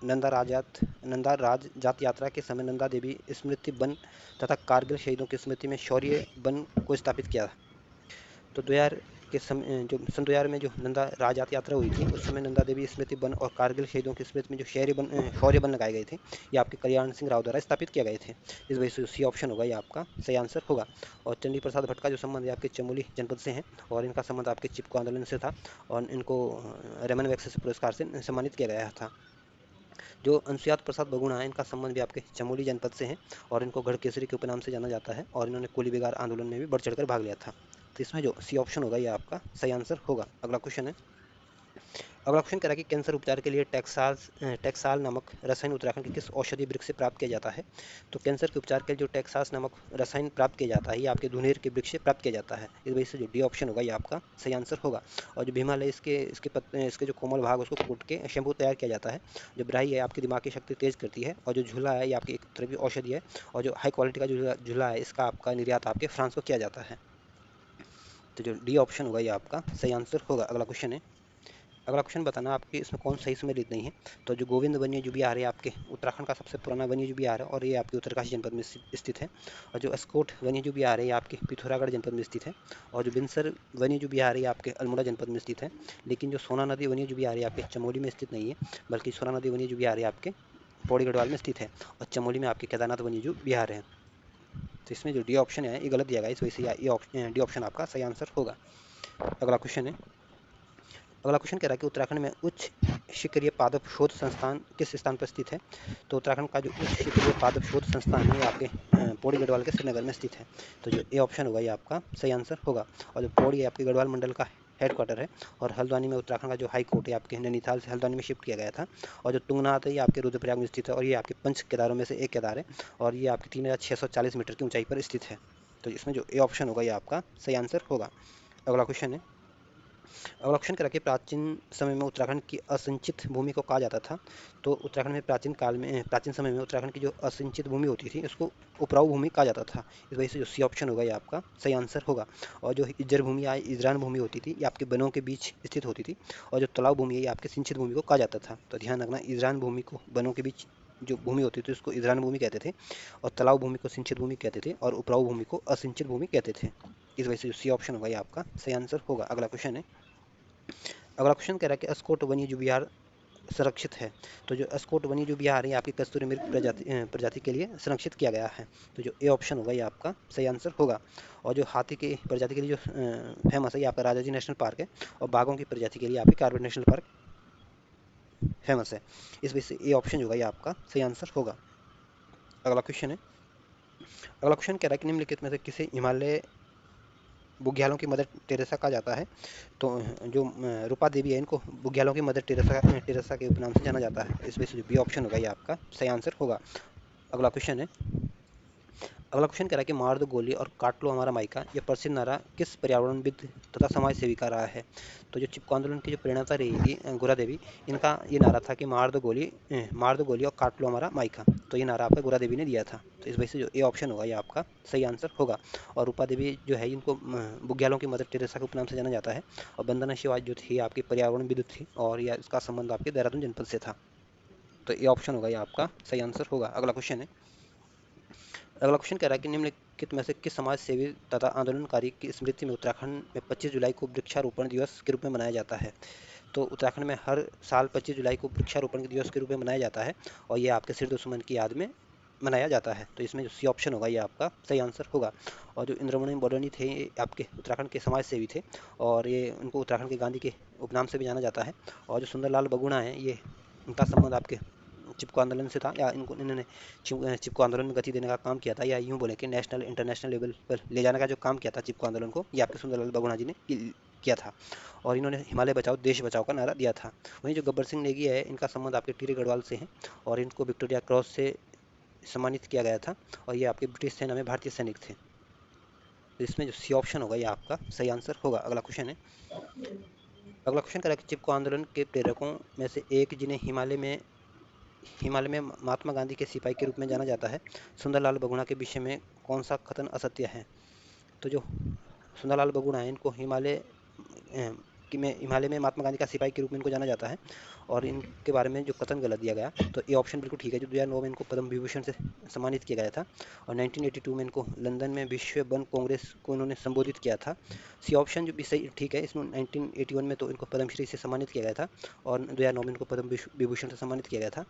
नंदा राज जात यात्रा के समय नंदा देवी स्मृति वन तथा कारगिल शहीदों की स्मृति में शौर्य वन को स्थापित किया। तो 2000 के समय, जो सन 2000 में जो नंदा राजात यात्रा हुई थी, उस समय नंदा देवी स्मृति वन और कारगिल शहीदों की स्मृति में जो शौर्य वन लगाए गए थे, ये आपके कल्याण सिंह राव द्वारा स्थापित किए गए थे। इस वजह से सी ऑप्शन होगा ये आपका सही आंसर होगा। और चंडी प्रसाद भट्ट का जो संबंध है आपके चमोली जनपद से है, और इनका संबंध आपके चिपको आंदोलन से था, और इनको रेमन मैग्सेसे पुरस्कार से सम्मानित किया गया था। जो अनुसुयात प्रसाद बगुणा है, इनका संबंध भी आपके चमोली जनपद से है, और इनको गढ़ केसरी के उपनाम से जाना जाता है, और इन्होंने कोली बेगार आंदोलन में भी बढ़ चढ़कर भाग लिया था। तो इसमें जो सी ऑप्शन होगा ये आपका सही आंसर होगा। अगला क्वेश्चन है, अगला क्वेश्चन कह रहा है कि कैंसर उपचार के लिए टैक्साल नामक रसायन उत्तराखंड के किस औषधि वृक्ष से प्राप्त किया जाता है। तो कैंसर के उपचार के लिए जो टैक्सास नामक रसायन प्राप्त किया जाता है, ये आपके धुनेर के वृक्ष से प्राप्त किया जाता है। इस वजह से जो डी ऑप्शन होगा ये आपका सही आंसर होगा। और जो भीमालय, इसके जो कोमल भाग उसको कूट के शैम्पू तैयार किया जाता है। जो ब्राही है आपकी दिमाग की शक्ति तेज करती है। और जो झूला है ये आपकी एक तरह की औषधि है। और जो हाई क्वालिटी का जो झूला है, इसका आपका निर्यात आपके फ्रांस को किया जाता है। तो जो डी ऑप्शन होगा ये आपका सही आंसर होगा। अगला क्वेश्चन है, अगला क्वेश्चन बताना आपके इसमें कौन सही सम्मिलित नहीं है। तो जो गोविंद वन्य जीव विहार है आपके उत्तराखंड का सबसे पुराना वन्य जीव विहार है, और ये आपके उत्तरकाशी जनपद में स्थित है। और जो अस्कोट वन्य जीव विहार है ये आपके पिथौरागढ़ जनपद में स्थित है। और जो बिनसर वन्य जीव विहार है ये आपके अल्मोड़ा जनपद में स्थित है। लेकिन जो सोना नदी वन्य जीव विहार है आपके चमोली में स्थित नहीं है, बल्कि सोना नदी वन्य जीव विहार है आपके पौड़ी गढ़वाल में स्थित है। और चमोली में आपके केदारनाथ वन्य जीव विहार है। तो इसमें जो डी ऑप्शन है ये गलत दिया गया, इस वजह से ये डी ऑप्शन आपका सही आंसर होगा। अगला क्वेश्चन है, अगला क्वेश्चन कह रहा है कि उत्तराखंड में उच्च शिखरीय पादप शोध संस्थान किस स्थान पर स्थित है। तो उत्तराखंड का जो उच्च शिखरीय पादप शोध संस्थान है ये आपके पौड़ी गढ़वाल के श्रीनगर में स्थित है। तो जो ए ऑप्शन होगा ये आपका सही आंसर होगा। और जो पौड़ी है आपके गढ़वाल मंडल का हेडक्वार्टर है। और हल्द्वानी में उत्तराखंड का जो हाई कोर्ट है आपके नैनीताल से हल्द्वानी में शिफ्ट किया गया था। और जो तुंगनाथ है ये आपके रुद्रप्रयाग में स्थित है, और ये आपके पंच केदारों में से एक केदार है, और ये आपकी 3640 मीटर की ऊंचाई पर स्थित है। तो इसमें जो ए ऑप्शन होगा ये आपका सही आंसर होगा। अगला क्वेश्चन है, अगला क्वेश्चन कह रहा है कि प्राचीन समय में उत्तराखंड की असिंचित भूमि को कहा जाता था। तो उत्तराखंड में प्राचीन काल में, प्राचीन समय में उत्तराखंड की जो असिंचित भूमि होती थी उसको उपराऊ भूमि कहा जाता था। इस वजह से जो सी ऑप्शन होगा ये आपका सही आंसर होगा। और जो इज्जर भूमि या इजरान भूमि होती थी ये आपके वनों के बीच स्थित होती थी, और जो तालाब भूमि है ये आपके सिंचित भूमि को कहा जाता था। तो ध्यान रखना, इजरान भूमि को वनों के बीच जो भूमि होती थी उसको इजरान भूमि कहते थे, और तालाब भूमि को सिंचित भूमि कहते थे, और उपराऊ भूमि को असिंचित भूमि कहते थे। इस वजह से जो सी ऑप्शन होगा ये आपका सही आंसर होगा। अगला क्वेश्चन है, अगला क्वेश्चन कह रहा है कि अस्कोट वन्यजीव विहार संरक्षित है। तो जो अस्कोट वन्यजीव विहार है ये आपकी कस्तूरी मृग प्रजाति के लिए संरक्षित किया गया है। तो जो ए ऑप्शन होगा ये आपका सही आंसर होगा। और जो हाथी की प्रजाति के लिए जो फेमस है ये आपका राजाजी नेशनल पार्क है, और बाघों की प्रजाति के लिए आपकी कार्बेट नेशनल पार्क फेमस है। इस वजह से ए ऑप्शन होगा ये आपका सही आंसर होगा। अगला क्वेश्चन है, अगला क्वेश्चन कह रहा है कि निम्नलिखित में से किसे हिमालय बुग्यालों की मदर टेरेसा कहा जाता है। तो जो रूपा देवी है इनको बुग्यालों की मदर टेरेसा के उपनाम से जाना जाता है। इस वजह से जो बी ऑप्शन होगा ये आपका सही आंसर होगा। अगला क्वेश्चन है, अगला क्वेश्चन कह रहा है कि मार दो गोली और काट लो हमारा माइका ये प्रसिद्ध नारा किस पर्यावरणविद तथा समाज सेवी का रहा है। तो जो चिपको आंदोलन की जो प्रेरणा रही थी गोरा देवी, इनका ये नारा था कि मार दो गोली और काट लो हमारा माइका। तो ये नारा आपका गोरा देवी ने दिया था। तो इस वजह से जो ए ऑप्शन होगा ये आपका सही आंसर होगा। और रूपा देवी जो है इनको बुग्यालों की मदर टेरेसा के उपनाम से जाना जाता है। और वंदना शिवाज जो थी आपकी पर्यावरणविद थी, और यह इसका संबंध आपके देहरादून जनपद से था। तो ये ऑप्शन होगा ये आपका सही आंसर होगा। अगला क्वेश्चन है, अगला क्वेश्चन कह रहा है कि निम्नलिखित में से किस समाज सेवी तथा आंदोलनकारी की स्मृति में उत्तराखंड में 25 जुलाई को वृक्षारोपण दिवस के रूप में मनाया जाता है। तो उत्तराखंड में हर साल 25 जुलाई को वृक्षारोपण दिवस के रूप में मनाया जाता है, और ये आपके सिर दुश्मन की याद में मनाया जाता है। तो इसमें जो सी ऑप्शन होगा ये आपका सही आंसर होगा। और जो इंद्रमणि बडोनी थे ये आपके उत्तराखंड के समाज सेवी थे, और ये उनको उत्तराखंड के गांधी के उपनाम से भी जाना जाता है। और जो सुंदरलाल बगुणा है ये इनका संबंध आपके चिपको आंदोलन से था, या इन्होंने चिपको आंदोलन में गति देने का काम किया था, या यूँ बोले कि नेशनल इंटरनेशनल लेवल पर ले जाने का जो काम किया था चिपको आंदोलन को, ये आपके सुंदरलाल बगुणा जी ने किया था। और इन्होंने हिमालय बचाओ देश बचाओ का नारा दिया था। वहीं जो गब्बर सिंह नेगी है इनका संबंध आपके टिहरी गढ़वाल से है, और इनको विक्टोरिया क्रॉस से सम्मानित किया गया था, और ये आपके ब्रिटिश सेना में भारतीय सैनिक थे। तो इसमें जो सी ऑप्शन होगा ये आपका सही आंसर होगा। अगला क्वेश्चन है, अगला क्वेश्चन करा कि चिपको आंदोलन के प्रेरकों में से एक जिन्हें हिमालय में महात्मा गांधी के सिपाही के रूप में जाना जाता है, सुंदरलाल बगुणा के विषय में कौन सा कथन असत्य है। तो जो सुंदरलाल बगुणा है इनको हिमालय में महात्मा गांधी का सिपाही के रूप में इनको जाना जाता है, और इनके बारे में जो कथन गलत दिया गया, तो ये ऑप्शन बिल्कुल ठीक है। जो 2009 में इनको पद्म विभूषण से सम्मानित किया गया था, और 1982 में इनको लंदन में विश्व वन कांग्रेस को इन्होंने संबोधित किया था। सी ऑप्शन जो भी सही ठीक है, इसमें 1981 में तो इनको पद्मश्री से सम्मानित किया गया था, और 2009 में इनको पद्म विभूषण से सम्मानित किया गया था।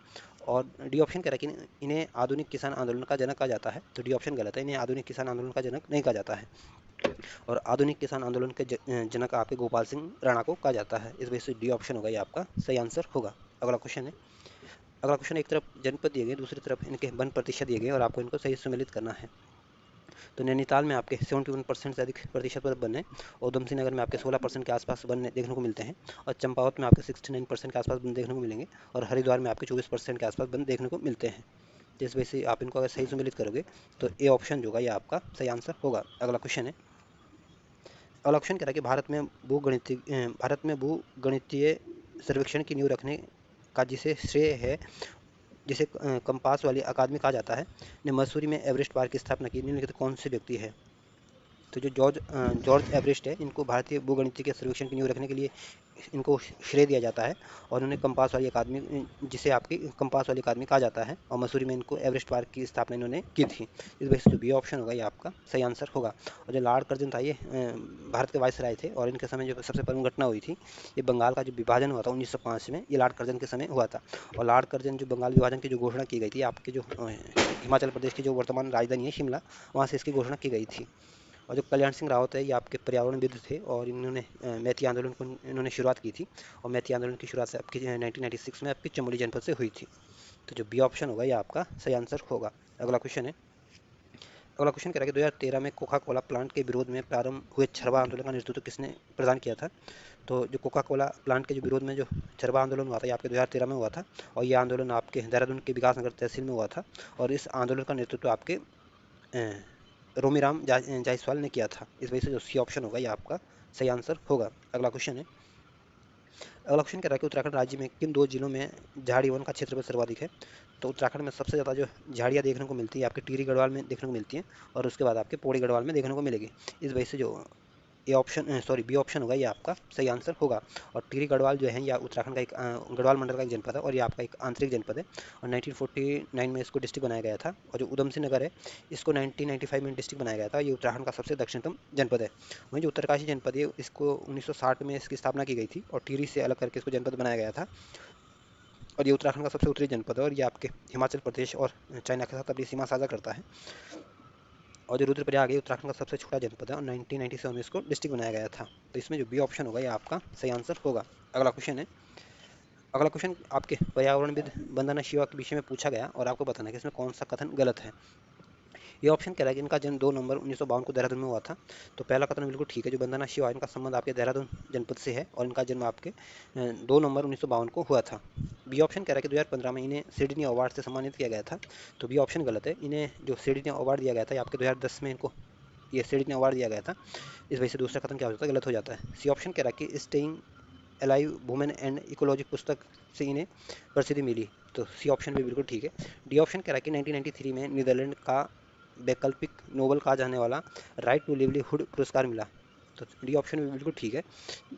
और डी ऑप्शन कह रहा है कि इन्हें आधुनिक किसान आंदोलन का जनक कहा जाता है। तो डी ऑप्शन गलत है, इन्हें आधुनिक किसान आंदोलन का जनक नहीं कहा जाता है, और आधुनिक किसान आंदोलन के जनक आपके गोपाल सिंह राणा को कहा जाता है। इस वजह से डी ऑप्शन होगा ये आपका सही आंसर होगा। अगला क्वेश्चन है, अगला क्वेश्चन एक तरफ जनपद दिए गए, दूसरी तरफ इनके वन प्रतिशत दिए गए, और आपको इनको सही सम्मिलित करना है। तो नैनीताल में आपके 71% से अधिक प्रतिशत पर वन है, और उधमसिंह नगर में आपके 16% के आसपास वन देखने को मिलते हैं, और चंपावत में आपके 69% के आसपास वन देखने को मिलेंगे, और हरिद्वार में आपके 24% के आसपास वन देखने को मिलते हैं। जिस वजह से आप इनको अगर सही सम्मिलित करोगे तो ए ऑप्शन जो होगा ये आपका सही आंसर होगा। अगला क्वेश्चन है, अगला ऑप्शन कह रहा है कि भारत में भूगणितीय सर्वेक्षण की नींव रखने का जिसे श्रेय है, जिसे कंपास वाली अकादमी कहा जाता है, ने मसूरी में एवरेस्ट पार्क की स्थापना की निम्नलिखित कौन से व्यक्ति है। तो जो जॉर्ज एवरेस्ट है इनको भारतीय भूगणितीय के सर्वेक्षण की नींव रखने के लिए इनको श्रेय दिया जाता है, और उन्हें कंपास वाली अकादमी, जिसे आपकी कंपास वाली अकादमी कहा जाता है, और मसूरी में इनको एवरेस्ट पार्क की स्थापना इन्होंने की थी। इस वजह से जो बी ऑप्शन होगा ये आपका सही आंसर होगा। और जो लॉर्ड कर्जन था ये भारत के वायसराय थे, और इनके समय जो सबसे प्रमुख घटना हुई थी, ये बंगाल का जो विभाजन हुआ था 1905 में, ये लॉर्ड कर्जन के समय हुआ था। और लॉर्ड कर्जन जो बंगाल विभाजन की जो घोषणा की गई थी, आपके जो हिमाचल प्रदेश की जो वर्तमान राजधानी है शिमला, वहाँ से इसकी घोषणा की गई थी। और जो कल्याण सिंह रावत है ये आपके पर्यावरणविद थे, और इन्होंने मैती आंदोलन को इन्होंने शुरुआत की थी, और मैती आंदोलन की शुरुआत आपकी 1996 में आपकी चमोली जनपद से हुई थी। तो जो बी ऑप्शन होगा ये आपका सही आंसर होगा। अगला क्वेश्चन है, अगला क्वेश्चन कह रहा है कि 2013 में कोका कोला प्लांट के विरोध में प्रारंभ हुए छरबा आंदोलन का नेतृत्व किसने प्रदान किया था। तो जो कोका कोला प्लांट के जो विरोध में जो छरबा आंदोलन हुआ था ये आपके 2013 में हुआ था, और ये आंदोलन आपके देहरादून के विकासनगर तहसील में हुआ था, और इस आंदोलन का नेतृत्व आपके रोमीराम जायसवाल ने किया था। इस वजह से जो सी ऑप्शन होगा ये आपका सही आंसर होगा। अगला क्वेश्चन है, अगला क्वेश्चन कह रहा है कि उत्तराखंड राज्य में किन 2 जिलों में झाड़ी वन का क्षेत्रफल सर्वाधिक है। तो उत्तराखंड में सबसे ज़्यादा जो झाड़ियाँ देखने को मिलती है आपके टिहरी गढ़वाल में देखने को मिलती हैं, और उसके बाद आपके पौड़ी गढ़वाल में देखने को मिलेगी। इस वजह से जो ए ऑप्शन बी ऑप्शन होगा ये आपका सही आंसर होगा। और टिहरी गढ़वाल जो है या उत्तराखंड का एक गढ़वाल मंडल का एक जनपद है, और ये आपका एक आंतरिक जनपद है, और 1949 में इसको डिस्ट्रिक्ट बनाया गया था। और जो उधम सिंह नगर है इसको 1995 में डिस्ट्रिक्ट बनाया गया था। ये उत्तराखंड का सबसे दक्षिणतम जनपद है। वहीं जो उत्तरकाशी जनपद है इसको 1960 में इसकी स्थापना की गई थी, और टिहरी से अलग करके इसको जनपद बनाया गया था। और ये उत्तराखंड का सबसे उत्तरी जनपद है, और ये आपके हिमाचल प्रदेश और चाइना के साथ अपनी सीमा साझा करता है। और जो रुद्रप्रयाग है उत्तराखंड का सबसे छोटा जनपद है, और 1997 में इसको डिस्ट्रिक्ट बनाया गया था। तो इसमें जो बी ऑप्शन होगा ये आपका सही आंसर होगा। अगला क्वेश्चन है, अगला क्वेश्चन आपके पर्यावरणविद वंदना शिवा के विषय में पूछा गया, और आपको बताना है कि इसमें कौन सा कथन गलत है। ये ऑप्शन कह रहा है कि इनका जन्म 2 नवंबर 1952 को देहरादून में हुआ था। तो पहला कथन बिल्कुल ठीक है, जो वंदना शिवा इनका संबंध आपके देहरादून जनपद से है, और इनका जन्म आपके 2 नवंबर 1952 को हुआ था। बी ऑप्शन कह रहा है कि 2015 में इन्हें सिडनी अवार्ड से सम्मानित किया गया था। तो बी ऑप्शन गलत है। इन्हें जो सिडनी अवार्ड दिया गया था ये आपके 2010 में इनको ये सिडनी अवार्ड दिया गया था। इस वजह से दूसरा कथन क्या हो जाता है, गलत हो जाता है। सी ऑप्शन कह रहा है कि staying alive women and ecology पुस्तक से इन्हें प्रसिद्धि मिली। तो सी ऑप्शन भी बिल्कुल ठीक है। डी ऑप्शन कह रहा है कि 1993 में नीदरलैंड का वैकल्पिक नोबल कहा जाने वाला राइट टू लिवलीहुड पुरस्कार मिला। तो डी ऑप्शन भी बिल्कुल ठीक है।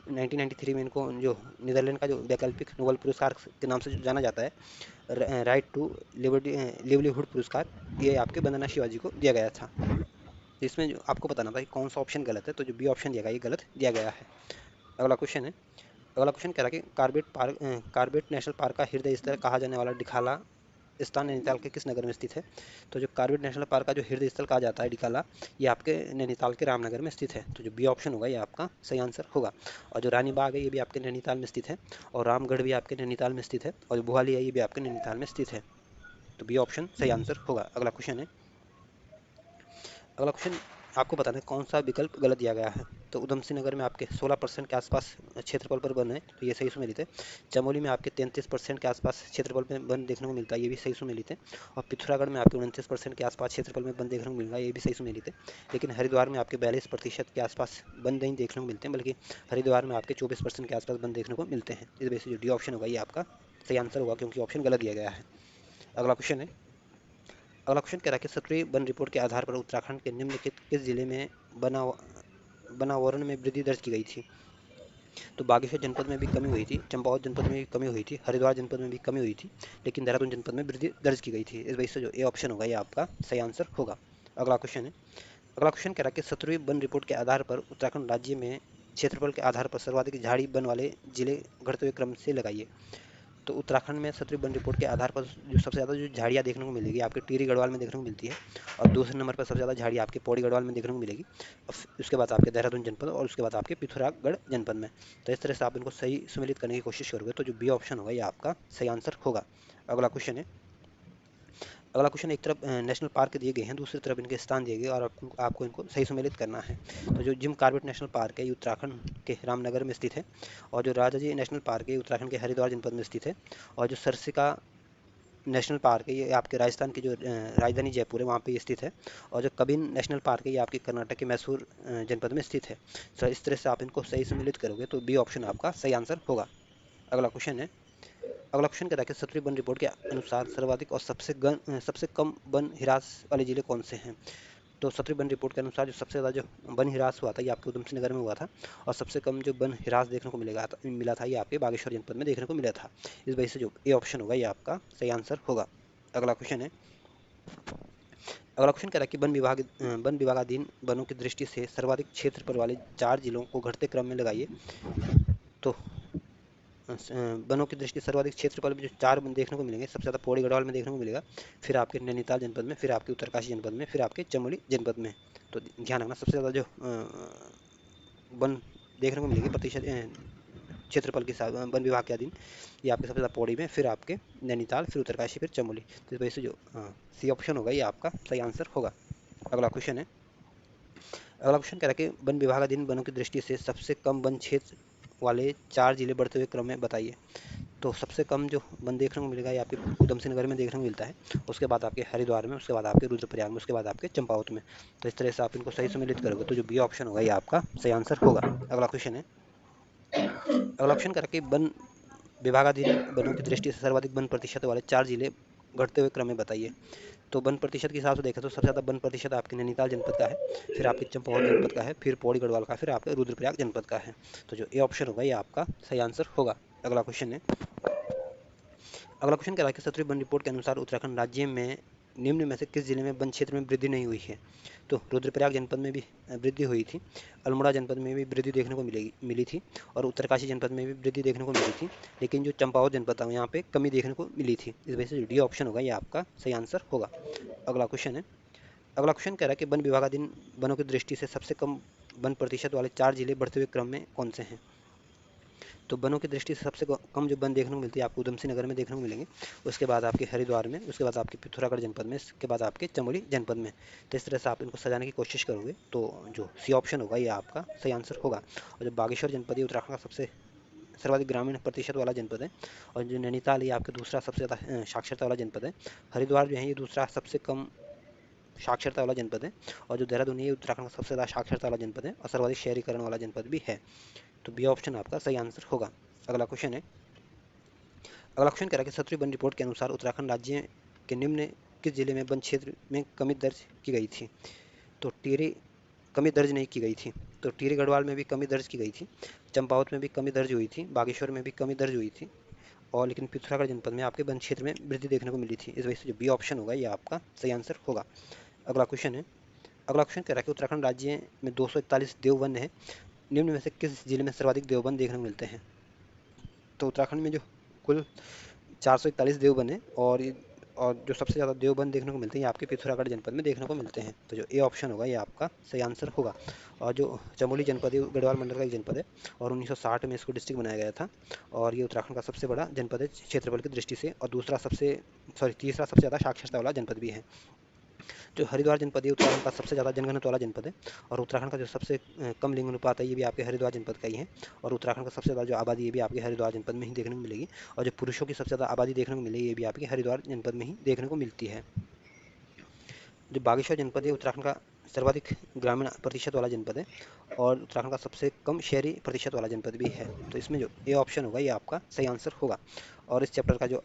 1993 में इनको जो नीदरलैंड का जो वैकल्पिक नोबल पुरस्कार के नाम से जाना जाता है, राइट टू लिवलीहुड पुरस्कार, ये आपके वंदना शिवाजी को दिया गया था। तो इसमें जो आपको बताना था कि कौन सा ऑप्शन गलत है, तो जो बी ऑप्शन दिया गया ये गलत दिया गया है। अगला क्वेश्चन है, अगला क्वेश्चन कह रहा है कि कार्बेट नेशनल पार्क का हृदय स्थल कहा जाने वाला डिखाला स्थान नैनीताल के किस नगर में स्थित है। तो जो कार्बेट नेशनल पार्क का जो हृदय स्थल कहा जाता है डिकाला, ये आपके नैनीताल के रामनगर में स्थित है। तो जो बी ऑप्शन होगा ये आपका सही आंसर होगा। और जो रानी बाग है ये भी आपके नैनीताल में स्थित है, और रामगढ़ भी आपके नैनीताल में स्थित है, और जो बुहाली है ये भी आपके नैनीताल में स्थित है। तो बी ऑप्शन सही आंसर होगा। अगला क्वेश्चन है, अगला क्वेश्चन आपको बताना है कौन सा विकल्प गलत दिया गया है। तो उधम सिंह नगर में आपके 16% के आसपास क्षेत्रफल पर वन है, तो ये सही सुमेलित है। चमोली में आपके 33% के आसपास क्षेत्रफल में वन देखने को मिलता है, ये भी सही सुमेलित है। और पिथौरागढ़ में आपके 29% के आसपास क्षेत्रफल में वन देखने को मिलेगा, ये भी सही सुमेलित है। लेकिन हरिद्वार में आपके 42% के आसपास वन नहीं देखने को मिलते हैं, बल्कि हरिद्वार में आपके 24% के आसपास वन देखने को मिलते हैं। इस वजह से जो डी ऑप्शन होगा ये आपका सही आंसर होगा, क्योंकि ऑप्शन गलत दिया गया है। अगला क्वेश्चन है, अगला क्वेश्चन कह रहा है कि 17वीं वन रिपोर्ट के आधार पर उत्तराखंड के निम्नलिखित किस जिले में बना बनावरण में वृद्धि दर्ज की गई थी। तो बागेश्वर जनपद में भी कमी हुई थी, चंपावत जनपद में भी कमी हुई थी, हरिद्वार जनपद में भी कमी हुई थी, लेकिन देहरादून जनपद में वृद्धि दर्ज की गई थी। इस वजह से जो ए ऑप्शन होगा ये आपका सही आंसर होगा। अगला क्वेश्चन है, अगला क्वेश्चन कह रहा है कि 17वीं वन रिपोर्ट के आधार पर उत्तराखंड राज्य में क्षेत्रफल के आधार पर सर्वाधिक झाड़ी वन वाले जिले घटते हुए क्रम से लगाइए। तो उत्तराखंड में 17वीं वन रिपोर्ट के आधार पर जो सबसे ज़्यादा जो झाड़ियाँ देखने को मिलेगी आपके टिहरी गढ़वाल में देखने को मिलती है, और दूसरे नंबर पर सबसे ज़्यादा झाड़ियाँ आपके पौड़ी गढ़वाल में देखने को मिलेगी, उसके बाद आपके देहरादून जनपद, और उसके बाद आपके पिथौरागढ़ जनपद में। तो इस तरह से आप इनको सही सम्मिलित करने की कोशिश करोगे तो जो बी ऑप्शन होगा ये आपका सही आंसर होगा। अगला क्वेश्चन है, अगला क्वेश्चन, एक तरफ नेशनल पार्क दिए गए हैं, दूसरी तरफ इनके स्थान दिए गए, और आपको इनको सही सम्मिलित करना है। तो जो जिम कॉर्बेट नेशनल पार्क है ये उत्तराखंड के रामनगर में स्थित है, और जो राजाजी नेशनल पार्क है ये उत्तराखंड के हरिद्वार जनपद में स्थित है, और जो सरसिका नेशनल पार्क है ये आपके राजस्थान की जो राजधानी जयपुर है वहाँ पे स्थित है, और जो कबिन नेशनल पार्क है ये आपके कर्नाटक के मैसूर जनपद में स्थित है। तो इस तरह से आप इनको सही सम्मिलित करोगे तो बी ऑप्शन आपका सही आंसर होगा। अगला क्वेश्चन है, अगला क्वेश्चन कहता है कि 17वीं वन रिपोर्ट के अनुसार सर्वाधिक और सबसे कम वन हिरास वाले जिले कौन से हैं। तो 17वीं वन रिपोर्ट के अनुसार जो सबसे ज़्यादा जो वन हिरास हुआ था ये आपके उधम सिंह नगर में हुआ था, और सबसे कम जो वन हिरास देखने को मिला था ये आपके बागेश्वर जनपद में देखने को मिला था। इस वजह से जो ए ऑप्शन होगा ये आपका सही आंसर होगा। अगला क्वेश्चन है, अगला क्वेश्चन कह रहा है कि वन विभागाधीन वनों की दृष्टि से सर्वाधिक क्षेत्रफल वाले 4 जिलों को घटते क्रम में लगाइए। तो वनों की दृष्टि सर्वाधिक क्षेत्रफल में जो 4 वन देखने को मिलेंगे, सबसे ज़्यादा पौड़ी गढ़वाल में देखने को मिलेगा, फिर आपके नैनीताल जनपद में, फिर आपके उत्तरकाशी जनपद में, फिर आपके चमोली जनपद में। तो ध्यान रखना सबसे ज़्यादा जो वन देखने को मिलेगी प्रतिशत क्षेत्रफल के साथ वन विभाग के अधीन, ये आपके सबसे ज़्यादा पौड़ी में, फिर आपके नैनीताल, फिर उत्तरकाशी, फिर चमोली। तो इस वजह से जो सी ऑप्शन होगा ये आपका सही आंसर होगा। अगला क्वेश्चन है, अगला क्वेश्चन कह रहा है कि वन विभागाधीन वनों की दृष्टि से सबसे कम वन क्षेत्र वाले 4 जिले बढ़ते हुए क्रम में बताइए। तो सबसे कम जो वन देखने को मिलेगा ये आपके ऊधम सिंह नगर में देखने को मिलता है, उसके बाद आपके हरिद्वार में, उसके बाद आपके रुद्रप्रयाग में, उसके बाद आपके चंपावत में। तो इस तरह से आप इनको सही सम्मिलित करोगे तो जो बी ऑप्शन होगा ये आपका सही आंसर होगा। अगला क्वेश्चन है, अगला क्वेश्चन कह रहा है कि वन विभागाधीन वनों की दृष्टि से सर्वाधिक वन प्रतिशत वाले 4 जिले घटते हुए क्रम में बताइए। तो वन प्रतिशत के हिसाब से देखें तो सबसे ज़्यादा वन प्रतिशत आपके नैनीताल जनपद का है, फिर आपके चंपावत जनपद का है, फिर पौड़ी गढ़वाल का, फिर आपके रुद्रप्रयाग जनपद का है। तो जो ए ऑप्शन होगा ये आपका सही आंसर होगा। अगला क्वेश्चन है, अगला क्वेश्चन कह रहा है कि सत्रहवीं वन रिपोर्ट के अनुसार उत्तराखंड राज्य में निम्न में से किस जिले में वन क्षेत्र में वृद्धि नहीं हुई है। तो रुद्रप्रयाग जनपद में भी वृद्धि हुई थी, अल्मोड़ा जनपद में भी वृद्धि देखने को मिली थी, और उत्तरकाशी जनपद में भी वृद्धि देखने को मिली थी, लेकिन जो चंपावत जनपद था यहाँ पे कमी देखने को मिली थी। इस वजह से जो डी ऑप्शन होगा ये आपका सही आंसर होगा। अगला क्वेश्चन है, अगला क्वेश्चन कह रहा है कि वन विभागाधीन वनों की दृष्टि से सबसे कम वन प्रतिशत वाले 4 जिले बढ़ते हुए क्रम में कौन से हैं। तो वनों की दृष्टि से सबसे कम जो वन देखने को मिलती है आपको ऊधम सिंह नगर में देखने को मिलेंगे, उसके बाद आपके हरिद्वार में, उसके बाद आपके पिथौरागढ़ जनपद में, इसके बाद आपके चमोली जनपद में। तो इस तरह से आप इनको सजाने की कोशिश करोगे तो जो सी ऑप्शन होगा ये आपका सही आंसर होगा। और जो बागेश्वर जनपद है उत्तराखंड का सबसे सर्वाधिक ग्रामीण प्रतिशत वाला जनपद है, और जो नैनीताल ये आपके दूसरा सबसे ज़्यादा साक्षरता वाला जनपद है, हरिद्वार जो है ये दूसरा सबसे कम साक्षरता वाला जनपद है, और जो देहरादून है ये उत्तराखंड का सबसे ज़्यादा साक्षरता वाला जनपद है और सर्वाधिक शहरीकरण वाला जनपद भी है। तो बी ऑप्शन आपका सही आंसर होगा। अगला क्वेश्चन है, अगला क्वेश्चन कह रहा है कि 17वीं वन रिपोर्ट के अनुसार उत्तराखंड राज्य के निम्न किस जिले में वन क्षेत्र में कमी दर्ज की गई थी। तो टिहरी कमी दर्ज नहीं की गई थी, तो टिहरी गढ़वाल में भी कमी दर्ज की गई थी, चंपावत में भी कमी दर्ज हुई थी, बागेश्वर में भी कमी दर्ज हुई थी, और लेकिन पिथौरागढ़ जनपद में आपके वन क्षेत्र में वृद्धि देखने को मिली थी। इस वजह से जो बी ऑप्शन होगा ये आपका सही आंसर होगा। अगला क्वेश्चन है, अगला क्वेश्चन कह रहा है कि उत्तराखंड राज्य में 241 देववन है, निम्न में से किस जिले में सर्वाधिक देववन देखने को मिलते हैं। तो उत्तराखंड में जो कुल 441 देवबन है, और जो सबसे ज़्यादा देवबन देखने को मिलते हैं ये आपके पिथौरागढ़ जनपद में देखने को मिलते हैं। तो जो ए ऑप्शन होगा ये आपका सही आंसर होगा। और जो चमोली जनपद है गढ़वाल मंडल का एक जनपद है, और 1960 में इसको डिस्ट्रिक्ट बनाया गया था, और ये उत्तराखंड का सबसे बड़ा जनपद है क्षेत्रफल की दृष्टि से, और तीसरा सबसे ज़्यादा साक्षरता वाला जनपद भी है। जो हरिद्वार जनपद है उत्तराखंड का सबसे ज़्यादा जनघनत्व वाला जनपद है, और उत्तराखंड का जो सबसे कम लिंग अनुपात है ये भी आपके हरिद्वार जनपद का ही है, और उत्तराखंड का सबसे ज़्यादा जो आबादी ये भी आपके हरिद्वार जनपद में ही देखने को मिलेगी, और जो पुरुषों की सबसे ज़्यादा आबादी देखने को मिलेगी ये भी आपके हरिद्वार जनपद में ही देखने को मिलती है। जो बागेश्वर जनपद है उत्तराखंड का सर्वाधिक ग्रामीण प्रतिशत वाला जनपद है, और उत्तराखंड का सबसे कम शहरी प्रतिशत वाला जनपद भी है। तो इसमें जो ए ऑप्शन होगा ये आपका सही आंसर होगा। और इस चैप्टर का जो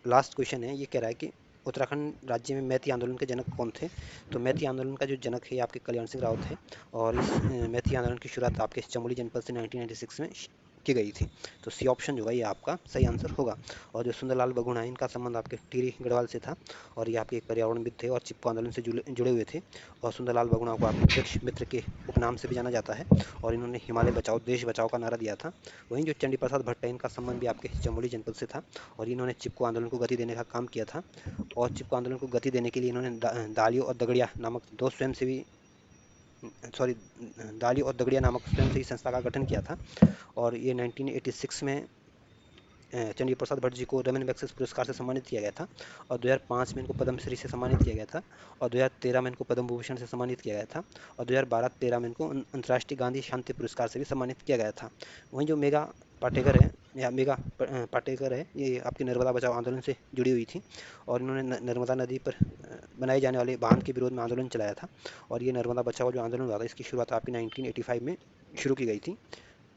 लास्ट क्वेश्चन है ये कह रहा है कि उत्तराखंड राज्य में मैती आंदोलन के जनक कौन थे। तो मैती आंदोलन का जो जनक है ये आपके कल्याण सिंह राउत है, और इस मैती आंदोलन की शुरुआत आपके चमोली जनपद से 1996 में की गई थी। तो सी ऑप्शन जो है ये आपका सही आंसर होगा। और जो सुंदरलाल बगुणा है इनका संबंध आपके टिहरी गढ़वाल से था, और ये आपके एक पर्यावरणविद थे और चिपको आंदोलन से जुड़े हुए थे, और सुंदरलाल बगुणा को आपके वृक्ष मित्र के उपनाम से भी जाना जाता है, और इन्होंने हिमालय बचाओ देश बचाओ का नारा दिया था। वहीं जो चंडी प्रसाद भट्ट है इनका संबंध भी आपके चमोली जनपद से था, और इन्होंने चिपको आंदोलन को गति देने का काम किया था, और चिपको आंदोलन को गति देने के लिए इन्होंने दालियों और दगड़िया नामक दो स्वयंसेवी सॉरी दालियों और दगड़िया नामक स्वयंसेवी संस्था का गठन किया था, और ये 1986 में चंडी प्रसाद भट्ट जी को रमन मैग्सेस पुरस्कार से सम्मानित किया गया था, और 2005 में इनको पद्मश्री से सम्मानित किया गया था, और 2013 में इनको पद्म भूषण से सम्मानित किया गया था, और 2012-13 में इनको अंतर्राष्ट्रीय गांधी शांति पुरस्कार से भी सम्मानित किया गया था। वहीं जो मेगा पाटेकर है या मेगा पाटेकर है ये आपकी नर्मदा बचाओ आंदोलन से जुड़ी हुई थी, और इन्होंने नर्मदा नदी पर बनाए जाने वाले बांध के विरोध में आंदोलन चलाया था, और ये नर्मदा बचाओ जो आंदोलन हुआ था इसकी शुरुआत आपकी 1985 में शुरू की गई थी,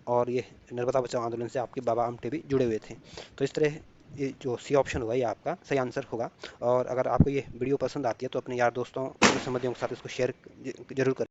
और ये नर्मदा बचाओ आंदोलन से आपके बाबा आमटे भी जुड़े हुए थे। तो इस तरह ये जो सी ऑप्शन होगा ये आपका सही आंसर होगा। और अगर आपको ये वीडियो पसंद आती है तो अपने यार दोस्तों और संबंधियों के साथ इसको शेयर जरूर करें।